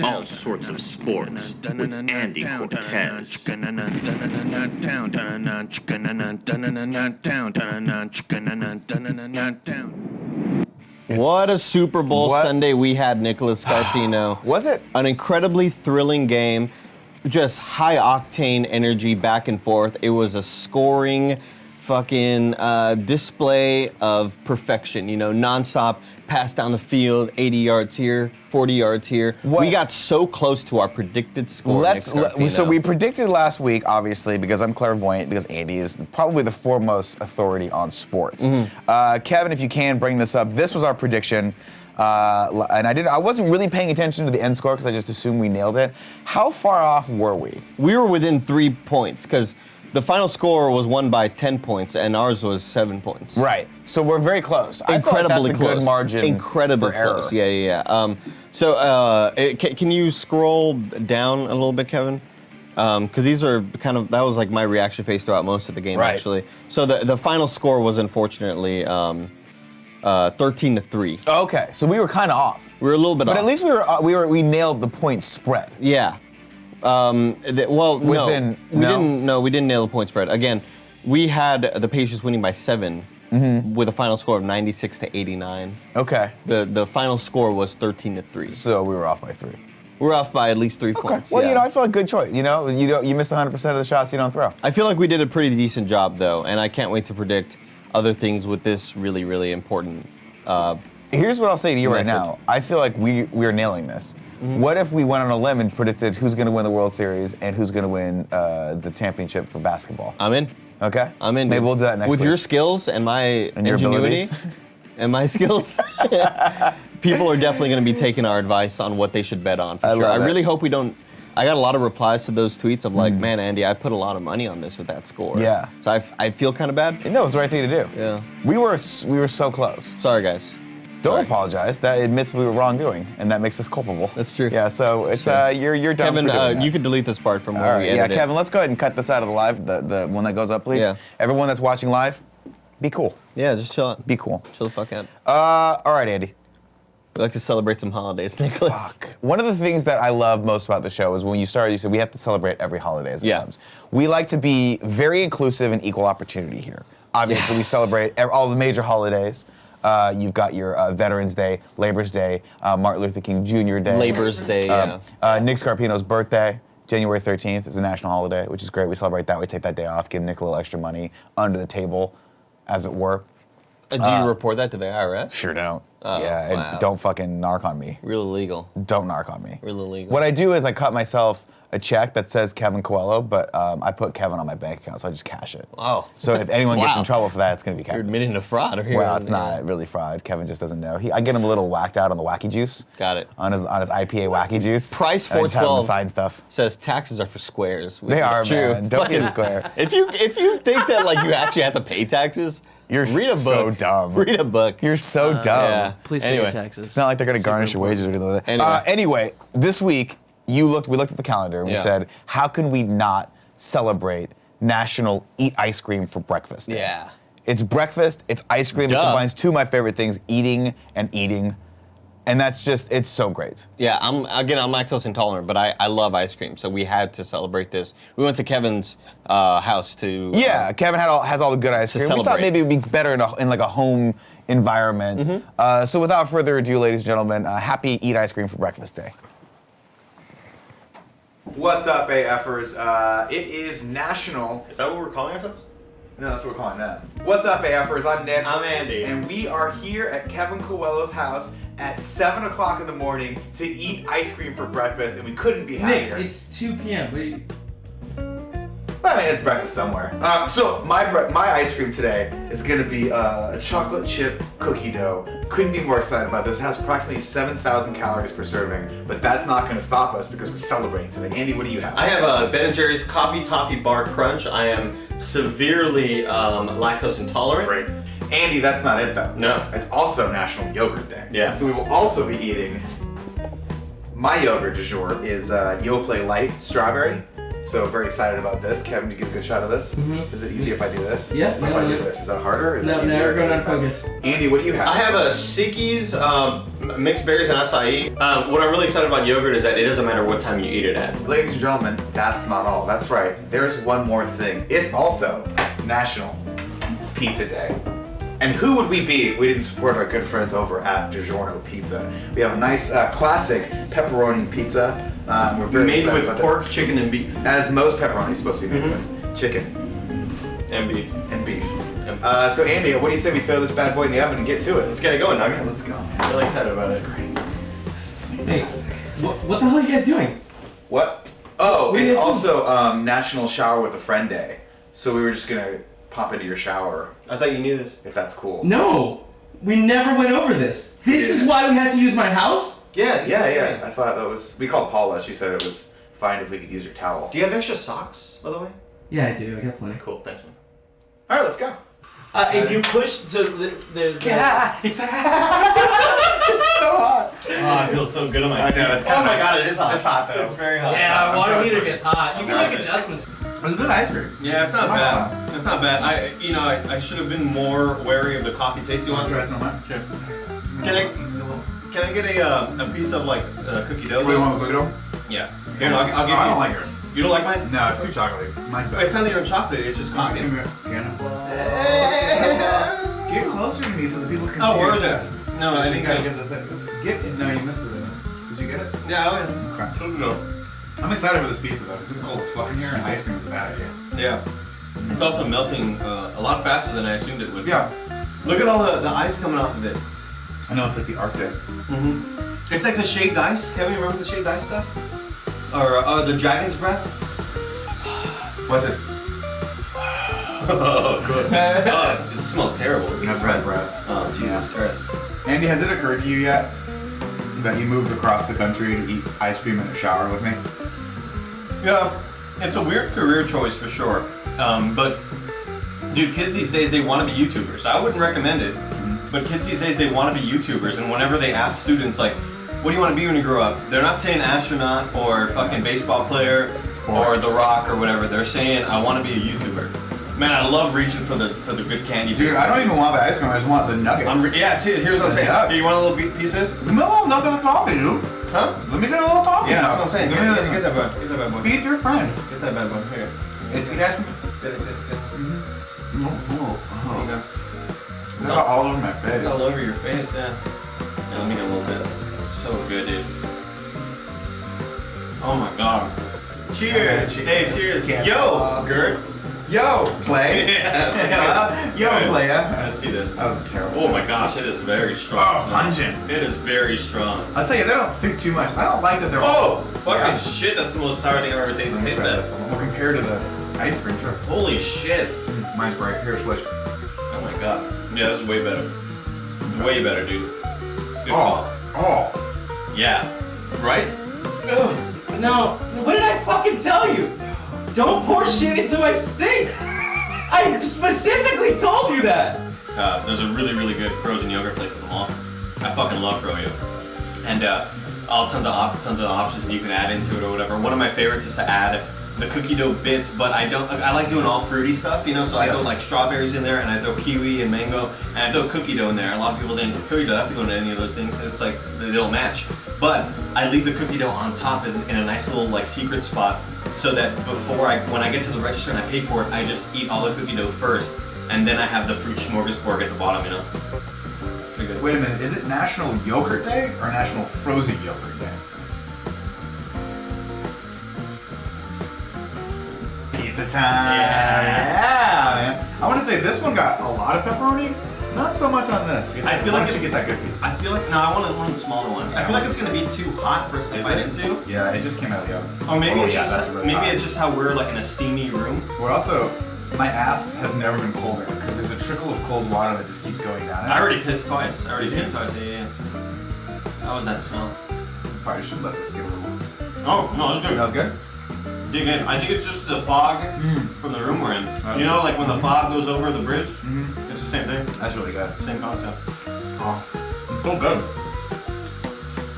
All sorts of sports with Andy Cortez. What a Super Bowl What? Sunday we had, Nicholas Scarpino. Was it? An incredibly thrilling game, just high octane energy back and forth. It was a scoring fucking display of perfection, you know, nonstop pass down the field, 80 yards here, 40 yards here. What- We got so close to our predicted score. Nick So Scarpino. we predicted last week, obviously, because I'm clairvoyant, because Andy is probably the foremost authority on sports. Kevin, if you can bring this up, this was our prediction, and I wasn't really paying attention to the end score because I just assumed we nailed it. How far off were we? We were within 3 points because the final score was won by 10 points and ours was 7 points. Right. So we're very close. I thought Incredibly that's a close. good margin Incredibly for error. close. Yeah. So can you scroll down a little bit, Kevin? because these are that was like my reaction face throughout most of the game, Right. actually. So the final score was unfortunately 13-3. Okay, so we were kind of off. We were a little bit off. But at least we nailed the point spread. Yeah. Within- we didn't nail the point spread. Again, we had the Patriots winning by 7 with a final score of 96-89. Okay. The final score was 13-3. So we were off by 3. We're off by at least 3 Okay. points. Well, yeah. I feel like good choice. You miss 100% of the shots you don't throw. I feel like we did a pretty decent job though, and I can't wait to predict other things with this really, really important. Here's what I'll say to you right Method. now. I feel like we're nailing this. What if we went on a limb and predicted who's going to win the World Series and who's going to win the championship for basketball? I'm in. Okay? I'm in. Maybe dude. we'll do that next With week. your skills and my And your ingenuity abilities. and my skills, people are definitely going to be taking our advice on what they should bet on. For I sure. love I it. really hope we don't. I got a lot of replies to those tweets of like, man, Andy, I put a lot of money on this with that score. Yeah. So I feel kind of bad. No, it was the right thing to do. Yeah. We were so close. Sorry, guys. Don't Sorry. apologize. That admits we were wrongdoing, and that makes us culpable. That's true. Yeah. So it's you're done Kevin, for doing that. you could delete this part from All where right. we Yeah, edited. Kevin. Let's go ahead and cut this out of the live, the one that goes up, please. Yeah. Everyone that's watching live, be cool. Yeah, just chill out. Be cool. Chill the fuck out. All right, Andy. We like to celebrate some holidays, Nicholas. Fuck. One of the things that I love most about the show is when you started, you said we have to celebrate every holiday as it Yeah. comes. We like to be very inclusive and equal opportunity here. Obviously, we celebrate all the major holidays. You've got your Veterans Day, Labor's Day, Martin Luther King Jr. Day. Labor's Day, yeah. Nick Scarpino's birthday, January 13th, is a national holiday, which is great. We celebrate that. We take that day off, give Nick a little extra money under the table, as it were. Do you report that to the IRS? Sure don't. Oh, yeah, wow. and don't fucking narc on me. Real illegal. Don't narc on me. Real illegal. What I do is I cut myself a check that says Kevin Coelho, but I put Kevin on my bank account, so I just cash it. Oh. So if anyone gets Wow. in trouble for that, it's going to be You're Kevin. admitting to fraud here. Well, it's not really fraud. Kevin just doesn't know. I get him a little whacked out on the wacky juice. Got it. On his IPA wacky juice. Price And I just have him 412 sign stuff. Says taxes are for squares. Which They is are, true. man. Don't be a Fucking- square. If you think that like you actually have to pay taxes, You're read a book. so dumb. Read a book. You're so dumb. Yeah. Please pay Anyway. your taxes. It's not like they're going to garnish your wages or anything like that. Anyway. Anyway, this week we looked at the calendar and we Yeah. said, how can we not celebrate National Eat Ice Cream for Breakfast Day? Yeah. It's breakfast, it's ice cream. It Duh. combines two of my favorite things, eating and eating. And that's just, it's so great. Yeah, I'm lactose intolerant, but I love ice cream, so we had to celebrate this. We went to Kevin's house to. Yeah, Kevin has all the good ice to cream. We thought celebrate. maybe it would be better in like a home environment. Mm-hmm. So without further ado, ladies and gentlemen, happy Eat Ice Cream for Breakfast Day. What's up, AFers? It is National... Is that what we're calling ourselves? No, that's what we're calling them. What's up, AFers? I'm Nick. I'm Andy. And we are here at Kevin Coelho's house at 7 o'clock in the morning to eat ice cream for breakfast, and we couldn't be happier. Nick, it's 2 p.m. What are you... I mean, it's breakfast somewhere. So my ice cream today is gonna be a chocolate chip cookie dough. Couldn't be more excited about this. It has approximately 7,000 calories per serving, but that's not gonna stop us because we're celebrating today. Andy, what do you have? I have a Ben & Jerry's Coffee Toffee Bar Crunch. I am severely lactose intolerant. Great. Andy, that's not it though. No. It's also National Yogurt Day. Yeah. So we will also be eating. My yogurt du jour is Yoplait Light Strawberry. So very excited about this. Kevin, did you get a good shot of this? Mhm. Is it easy if I do this? Yeah, If I do this, is that harder? Or is it No, easier? now we're going on focus. Andy, what do you have? I have a Sickies mixed berries and acai. What I'm really excited about yogurt is that it doesn't matter what time you eat it at. Ladies and gentlemen, that's not all. That's right. There's one more thing. It's also National Pizza Day. And who would we be if we didn't support our good friends over at DiGiorno Pizza? We have a nice classic pepperoni pizza. We're very Made excited with about pork, chicken, and beef. that. As most pepperoni is supposed to be made with. Chicken And beef. and beef. So Andy, what do you say we throw this bad boy in the oven and get to it? Let's get it going, Nugget. Let's go. I'm really excited about it. Hey, what the hell are you guys doing? What? Oh, What it's is this? also National Shower with a Friend Day. So we were just gonna pop into your shower, I thought you knew this. if that's cool. No, we never went over this. This is why we had to use my house? Yeah. I thought that was. We called Paula. She said it was fine if we could use your towel. Do you have extra socks, by the way? Yeah, I do. I got plenty. Cool, thanks, man. All right, let's go. If you push, so there's... It's so hot. I feel so good on my I know, it's Oh my kinda- god, it is hot. It's hot though. It's very hot. Yeah, water heater gets hot. You can make adjustments. It's good ice cream. Yeah, it's not bad. It's not bad. I should have been more wary of the coffee taste. You want? Try some of mine? Sure. Can I get a piece of like cookie dough? What do you want, the cookie dough? Yeah. Here, I'll give you. I don't like yours. You don't like mine? No, it's too chocolatey. Mine's better. It's not even chocolate. It's just cookie. Give me Get closer to me so that people can see Oh, where your is set. it? No, I think I get the thing. No, you missed the thing. Did you get it? Yeah, oh yeah. Okay. No. I'm excited for this pizza though, because it's cold as fuck in here, and ice cream is a bad idea. Yeah. It's also melting a lot faster than I assumed it would. Yeah. Look at all the ice coming off of it. I know, it's like the Arctic. Mm-hmm. It's like the shaved ice. Kevin, you remember the shaved ice stuff? Or the dragon's breath? What's this? Oh, good. It smells terrible. That's red breath. Oh, Jesus Christ. Andy, has it occurred to you yet that you moved across the country to eat ice cream in the shower with me? Yeah, it's a weird career choice for sure. But, dude, kids these days, they want to be YouTubers. I wouldn't recommend it. But kids these days, they want to be YouTubers. And whenever they ask students, like, what do you want to be when you grow up? They're not saying astronaut or fucking baseball player or The Rock or whatever. They're saying, I want to be a YouTuber. Man, I love reaching for the good candy. Dude, I don't even want the ice cream, I just want the nuggets. Yeah, see, here's what I'm saying. Nuggets. Here, you want a little pieces? Give me a little nugget of coffee, dude. Huh? Let me get a little coffee. Yeah, now. that's what I'm saying. Give me Get that bad. Get that bad boy. Feed your friend. Get that bad boy. Here. It's good ice cream. Get it. Oh. There you go. It's all over my face. It's all over your face, yeah. Yeah, let me get a little bit. It's so good, dude. Oh my god. Cheers. Hey, cheers. Yo, Gert. Yo, play. Yeah. Yo, playa. Let's see this. That was terrible. Oh my gosh, it is very strong. Oh, pungent. It is very strong. I'll tell you, they don't think too much. I don't like that they're Oh, fucking Yeah. shit, that's the most sour thing I've ever tasted. Taste that. Well, compared to the ice cream, sure. Holy shit. Mine's right here, switch. Oh my god. Yeah, this is way better. Way better, dude. Good call. Oh. Yeah. Right? No, what did I fucking tell you? Don't pour shit into my sink. I specifically told you that. There's a really, really good frozen yogurt place at the mall. I fucking love froyo. And all tons of options that you can add into it or whatever. One of my favorites is to add the cookie dough bits, but I like doing all fruity stuff, you know, so I throw like strawberries in there and I throw kiwi and mango and I throw cookie dough in there. A lot of people think cookie dough, that's to go into any of those things. It's like, they don't match. But I leave the cookie dough on top in a nice little like secret spot so that when I get to the register and I pay for it, I just eat all the cookie dough first and then I have the fruit smorgasbord at the bottom, you know. Pretty good. Wait a minute, is it National Yogurt Day or National Frozen Yogurt Day? Pizza time! Yeah, man. I want to say this one got a lot of pepperoni, not so much on this. I feel like you should get that good piece. I feel like, no, I want one of the smaller ones. I feel like it's gonna be too hot for us to bite into. Yeah, it just came out of the oven. Or maybe Oh, it's yeah, just that's really hot. it's just how we're like in a steamy room. But also, my ass has never been colder because there's a trickle of cold water that just keeps going down. I already pissed twice. I already peed twice. Yeah. How was that smell? Probably should let this get a little. Oh no, it's good. That was good. Dig in. I think it's just the fog from the room we're in. You know, like when the fog goes over the bridge. It's the same thing. That's really good. Same concept. Oh, it's so good.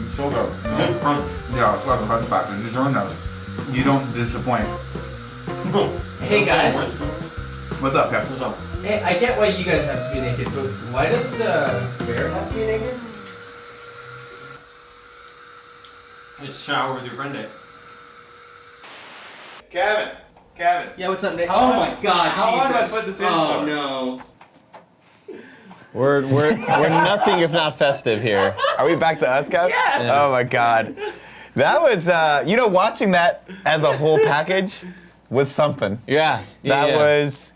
It's so good. Good crunch. Yeah, it's like a crunch factor. Just learn those. You don't disappoint. Hey guys. What's up, Kev? What's up? Hey, I get why you guys have to be naked, but why does Bear have to be naked? It's shower with your friend day. Kevin. Yeah, what's up, Nick? How long- Oh my god, how long Jesus. have I put this in Oh for? no. We're nothing if not festive here. Are we back to us, Kev? Yeah. Oh my God. That was, watching that as a whole package was something. Yeah. That was.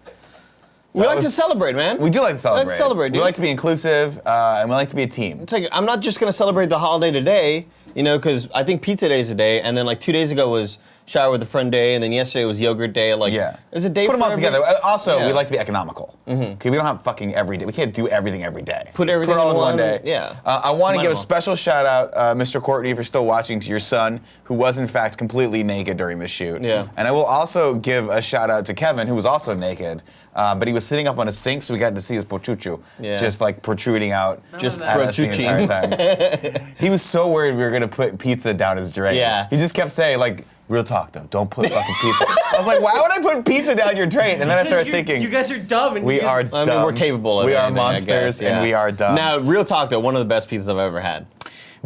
We that like to was- celebrate, man. We do like to celebrate. Let's celebrate, dude. We like to be inclusive, and we like to be a team. It's like, I'm not just gonna celebrate the holiday today, you know, because I think Pizza Day is a day, and then like 2 days ago was shower with a friend day, and then yesterday was yogurt day. Like, there's a day Put for them all every- together. Also, Yeah. we like to be economical. Okay, we don't have fucking every day. We can't do everything every day. Put everything it all in in one one- day. yeah. I want to give a Minimal. special shout out, Mr. Courtney, if you're still watching, to your son, who was in fact completely naked during the shoot. Yeah. And I will also give a shout out to Kevin, who was also naked, but he was sitting up on a sink, so we got to see his pochuchu, just like protruding out Just at us the entire time. He was so worried we were gonna put pizza down his drain. Yeah. He just kept saying like, real talk though, don't put fucking pizza. I was like, why would I put pizza down your drain? And then I started thinking, You guys are dumb. And we you guys, are I dumb. mean, we're capable of We are anything, I monsters guess, yeah. and we are dumb. Now, real talk though, one of the best pizzas I've ever had.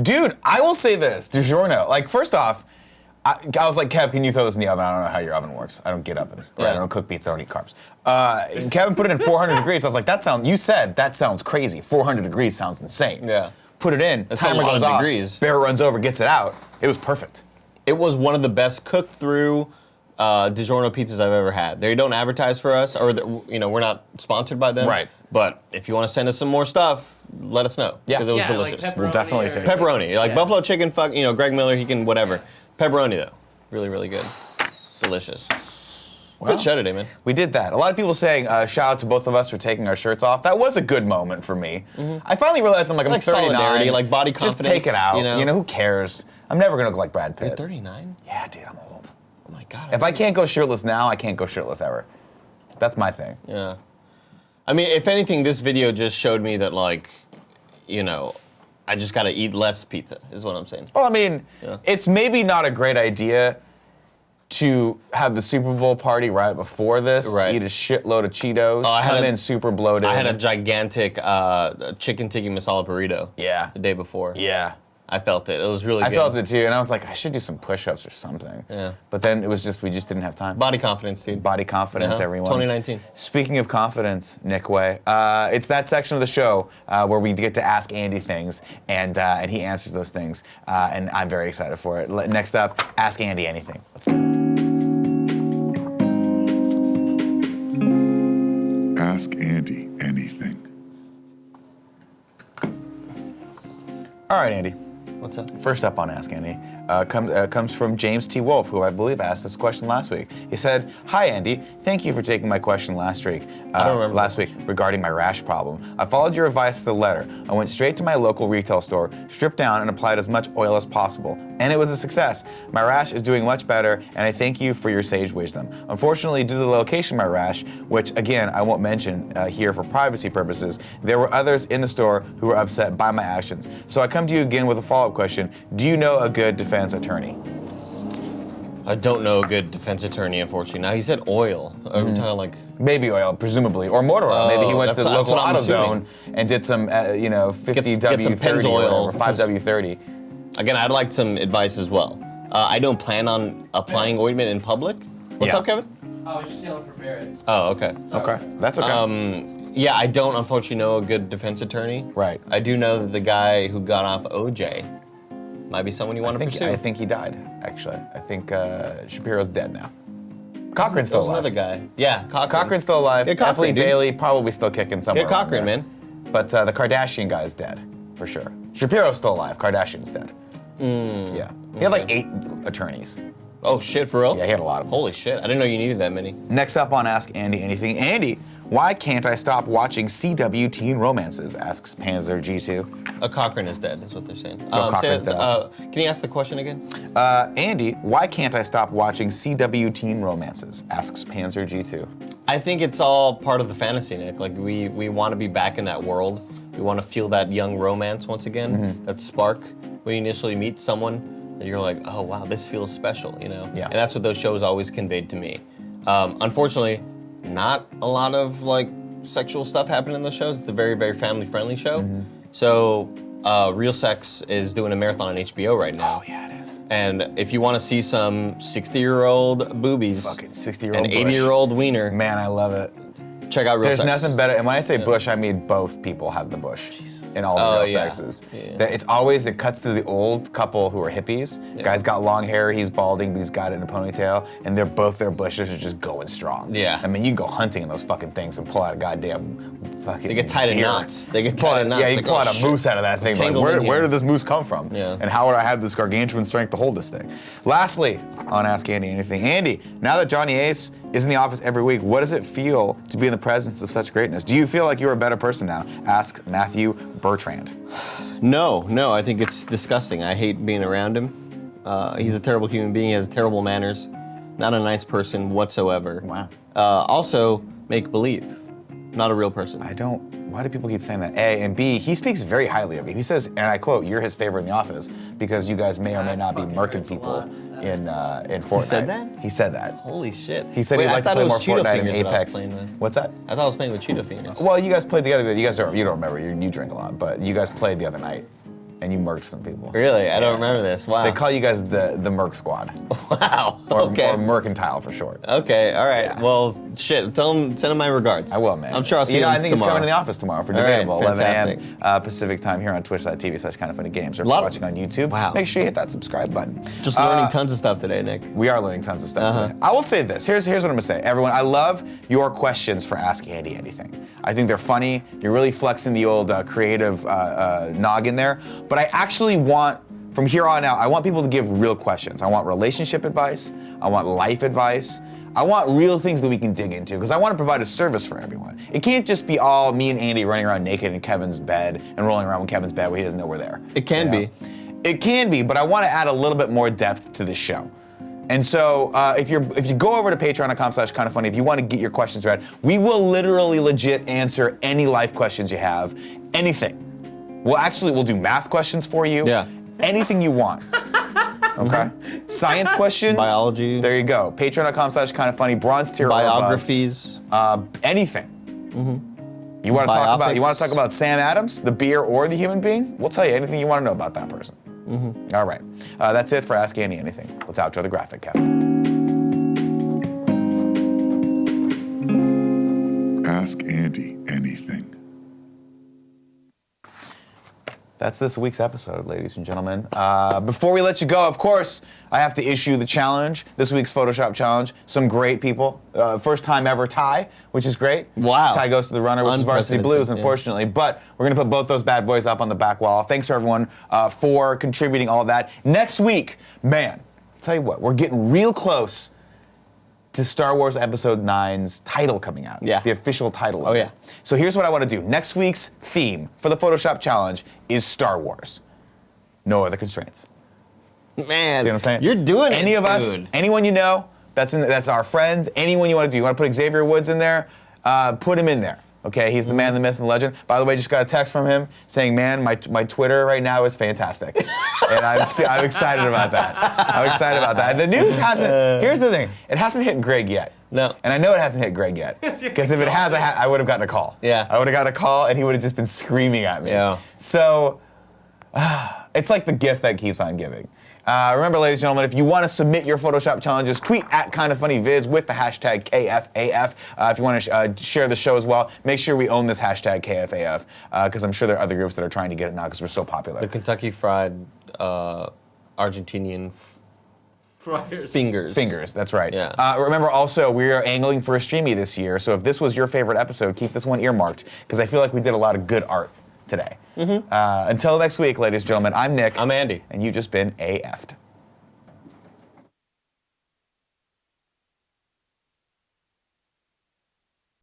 Dude, I will say this, DiGiorno. Like, first off, I was like, Kev, can you throw this in the oven? I don't know how your oven works. I don't get ovens. Right? Yeah. I don't cook pizza. I don't eat carbs. Kevin put it in 400 degrees. I was like, you said that sounds crazy. 400 degrees sounds insane. Yeah. Put it in. That's a Timer lot goes of off. degrees. Bear runs over, gets it out. It was perfect. It was one of the best cooked through DiGiorno pizzas I've ever had. They don't advertise for us, or we're not sponsored by them. Right. But if you want to send us some more stuff, let us know. Yeah. 'Cause it was like delicious. pepperoni We'll definitely or- take it. Pepperoni, like Yeah. buffalo chicken. Greg Miller, he can whatever. Pepperoni though, really, really good, delicious. Well, Good show today, man. We did that. A lot of people saying, shout out to both of us for taking our shirts off. That was a good moment for me. I finally realized I'm Like 39. solidarity, like body Just confidence, take it out. you know? Who cares? I'm never going to look like Brad Pitt. You're 39. Yeah, dude, I'm old. Oh my god. If I can't go shirtless now, I can't go shirtless ever. That's my thing. Yeah. I mean, if anything, this video just showed me that, like, I just gotta eat less pizza, is what I'm saying. Well, I mean, Yeah. it's maybe not a great idea to have the Super Bowl party right before this, Right. eat a shitload of Cheetos, I had come a- in super bloated. I had a gigantic chicken tikka masala burrito. Yeah. The day before. Yeah. I felt it. It was really good. I felt it too, and I was like, I should do some push-ups or something. Yeah. But then it was just, we just didn't have time. Body confidence, dude. Body confidence, Uh-huh. everyone. 2019. Speaking of confidence, Nick Way, it's that section of the show where we get to ask Andy things, and he answers those things, and I'm very excited for it. Next up, Ask Andy Anything. Let's do it. Ask Andy anything. All right, Andy. What's up? First up on Ask Andy comes from James T. Wolf, who I believe asked this question last week. He said, "Hi Andy, thank you for taking my question last week. I don't remember. Last week regarding my rash problem. I followed your advice to the letter. I went straight to my local retail store, stripped down, and applied as much oil as possible, and it was a success. My rash is doing much better, and I thank you for your sage wisdom. Unfortunately, due to the location of my rash, which again I won't mention here for privacy purposes, there were others in the store who were upset by my actions. So I come to you again with a follow-up question. Do you know a good defense attorney?" I don't know a good defense attorney, unfortunately. Now, he said oil. Are we talking like... Baby oil, presumably, or motor oil. Maybe he went to the that's local what I'm AutoZone and did some, 50 Get some W30 or Pennzoil. whatever, 5W30. Again, I'd like some advice as well. I don't plan on applying ointment in public. What's Yeah. up, Kevin? I was just yelling for Barrett. Oh, okay. Okay, that's okay. Yeah, I don't unfortunately know a good defense attorney. Right. I do know that the guy who got off OJ might be someone you want to pursue. I think he died, actually. I think Shapiro's dead now. Cochran's There still was alive. another guy. Yeah, Cochran. Cochran's still alive. Get Cochran, Definitely dude. Bailey probably still kicking somewhere. Get around Cochran, there. man. But the Kardashian guy is dead, for sure. Shapiro's still alive. Kardashian's dead. Yeah. He had like 8 attorneys. Oh, shit, for real? Yeah, he had a lot of them. Holy shit, I didn't know you needed that many. Next up on Ask Andy Anything. Andy, why can't I stop watching CW teen romances? Asks Panzer G2. Cochran is dead, is what they're saying. Cochran's dead also. Can you ask the question again? Andy, why can't I stop watching CW teen romances? Asks Panzer G2. I think it's all part of the fantasy, Nick. Like, we want to be back in that world. We want to feel that young romance once again, that spark when you initially meet someone that you're like, oh wow, this feels special, you know? Yeah. And that's what those shows always conveyed to me. Unfortunately, not a lot of like sexual stuff happening in those shows. It's a very, very family-friendly show. So, Real Sex is doing a marathon on HBO right now. Oh yeah, it is. And if you want to see some 60-year-old boobies, Fucking 60-year-old and Bush. 80-year-old wiener, Man, I love it. check out Real There's Sex. nothing better. And when I say bush, I mean both people have the bush in all the Oh, real yeah. sexes. Yeah. That it's always, it cuts to the old couple who are hippies. Guy's got long hair, he's balding, but he's got it in a ponytail, and their bushes are just going strong. Yeah. I mean, you can go hunting in those fucking things and pull out a goddamn fucking They get tied in deer. knots. They get tied in knots. Yeah, you Like, pull oh, out a shit. moose out of that thing. Like, Tangled in where here. did this moose come from? Yeah. And how would I have this gargantuan strength to hold this thing? Lastly, on Ask Andy Anything. Andy, now that Johnny Ace is in the office every week, what does it feel to be in the presence of such greatness? Do you feel like you're a better person now? Ask Matthew Bertrand. No, I think it's disgusting. I hate being around him. He's a terrible human being. He has terrible manners. Not a nice person whatsoever. Wow. Also, make believe. Not a real person. Why do people keep saying that? A, and B, he speaks very highly of you. He says, and I quote, you're his favorite in the office because you guys may or may not be murking people in Fortnite. He said that? He said that. Holy shit. He said Wait, he'd I like to thought play it more was Cheeto Fortnite and Fingers that I was Apex. playing with. What's that? I thought I was playing with Cheeto Phoenix. Well, you guys played together. You don't remember. You drink a lot, but you guys played the other night, and you murked some people. Really? I don't remember this. Wow. They call you guys the Merc Squad. Wow. Or, Okay. or Mercantile for short. Okay, all right. Yeah. Well, shit. Send him my regards. I will, man. I'm sure I'll see him I think tomorrow. he's coming to the office tomorrow for All right, Debatable, 11 a.m. fantastic. Pacific time here on twitch.tv/kindoffunnygames. Or if you're Lot- watching on YouTube, Wow. make sure you hit that subscribe button. Just learning tons of stuff today, Nick. We are learning tons of stuff Uh-huh. today. I will say this. Here's what I'm gonna say. Everyone, I love your questions for Ask Andy Anything. I think they're funny. You're really flexing the old creative noggin there. But I actually want, from here on out, I want people to give real questions. I want relationship advice. I want life advice. I want real things that we can dig into because I want to provide a service for everyone. It can't just be all me and Andy running around naked in Kevin's bed and rolling around in Kevin's bed when he doesn't know we're there. It can be. It can be, but I want to add a little bit more depth to the show. And so if you go over to patreon.com/kindoffunny, if you want to get your questions read, we will literally legit answer any life questions you have, anything. We'll do math questions for you. Yeah. Anything you want. Okay? Science questions. Biology. There you go. Patreon.com/kindoffunny, bronze tier or above. Biographies. Anything. You want to talk about Sam Adams, the beer or the human being? We'll tell you anything you want to know about that person. All right. That's it for Ask Andy Anything. Let's outro the graphic, Kevin. Ask Andy anything. That's this week's episode, ladies and gentlemen. Before we let you go, of course, I have to issue the challenge, this week's Photoshop challenge. Some great people. First time ever tie, which is great. Wow. Tie goes to the runner, which is Varsity Unprecedented, Blues, yeah. unfortunately. But we're going to put both those bad boys up on the back wall. Thanks for everyone for contributing all of that. Next week, man, I'll tell you what, we're getting real close to Star Wars Episode 9's title coming out. Yeah. The official title. Oh, of it. yeah. So here's what I want to do. Next week's theme for the Photoshop challenge is Star Wars. No other constraints. Man, See what I'm saying? you're doing it, Any of us, dude. anyone you know, that's our friends, anyone you want to do. You want to put Xavier Woods in there? Put him in there. Okay, he's the man, the myth, and the legend. By the way, just got a text from him saying, man, my Twitter right now is fantastic. And I'm excited about that. I'm excited about that. The news hasn't, here's the thing, it hasn't hit Greg yet. No. And I know it hasn't hit Greg yet. Because if it has, I would have gotten a call. Yeah. I would have gotten a call and he would have just been screaming at me. Yeah. So, it's like the gift that keeps on giving. Remember, ladies and gentlemen, if you want to submit your Photoshop challenges, tweet at KindofFunnyVids with the hashtag KFAF. If you want to share the show as well, make sure we own this hashtag KFAF because I'm sure there are other groups that are trying to get it now because we're so popular. The Kentucky Fried Argentinian fingers. Fingers, that's right. Yeah. Remember also, we are angling for a streamy this year, so if this was your favorite episode, keep this one earmarked because I feel like we did a lot of good art today. Until next week, ladies and gentlemen, I'm Nick. I'm Andy. And you've just been AF'd.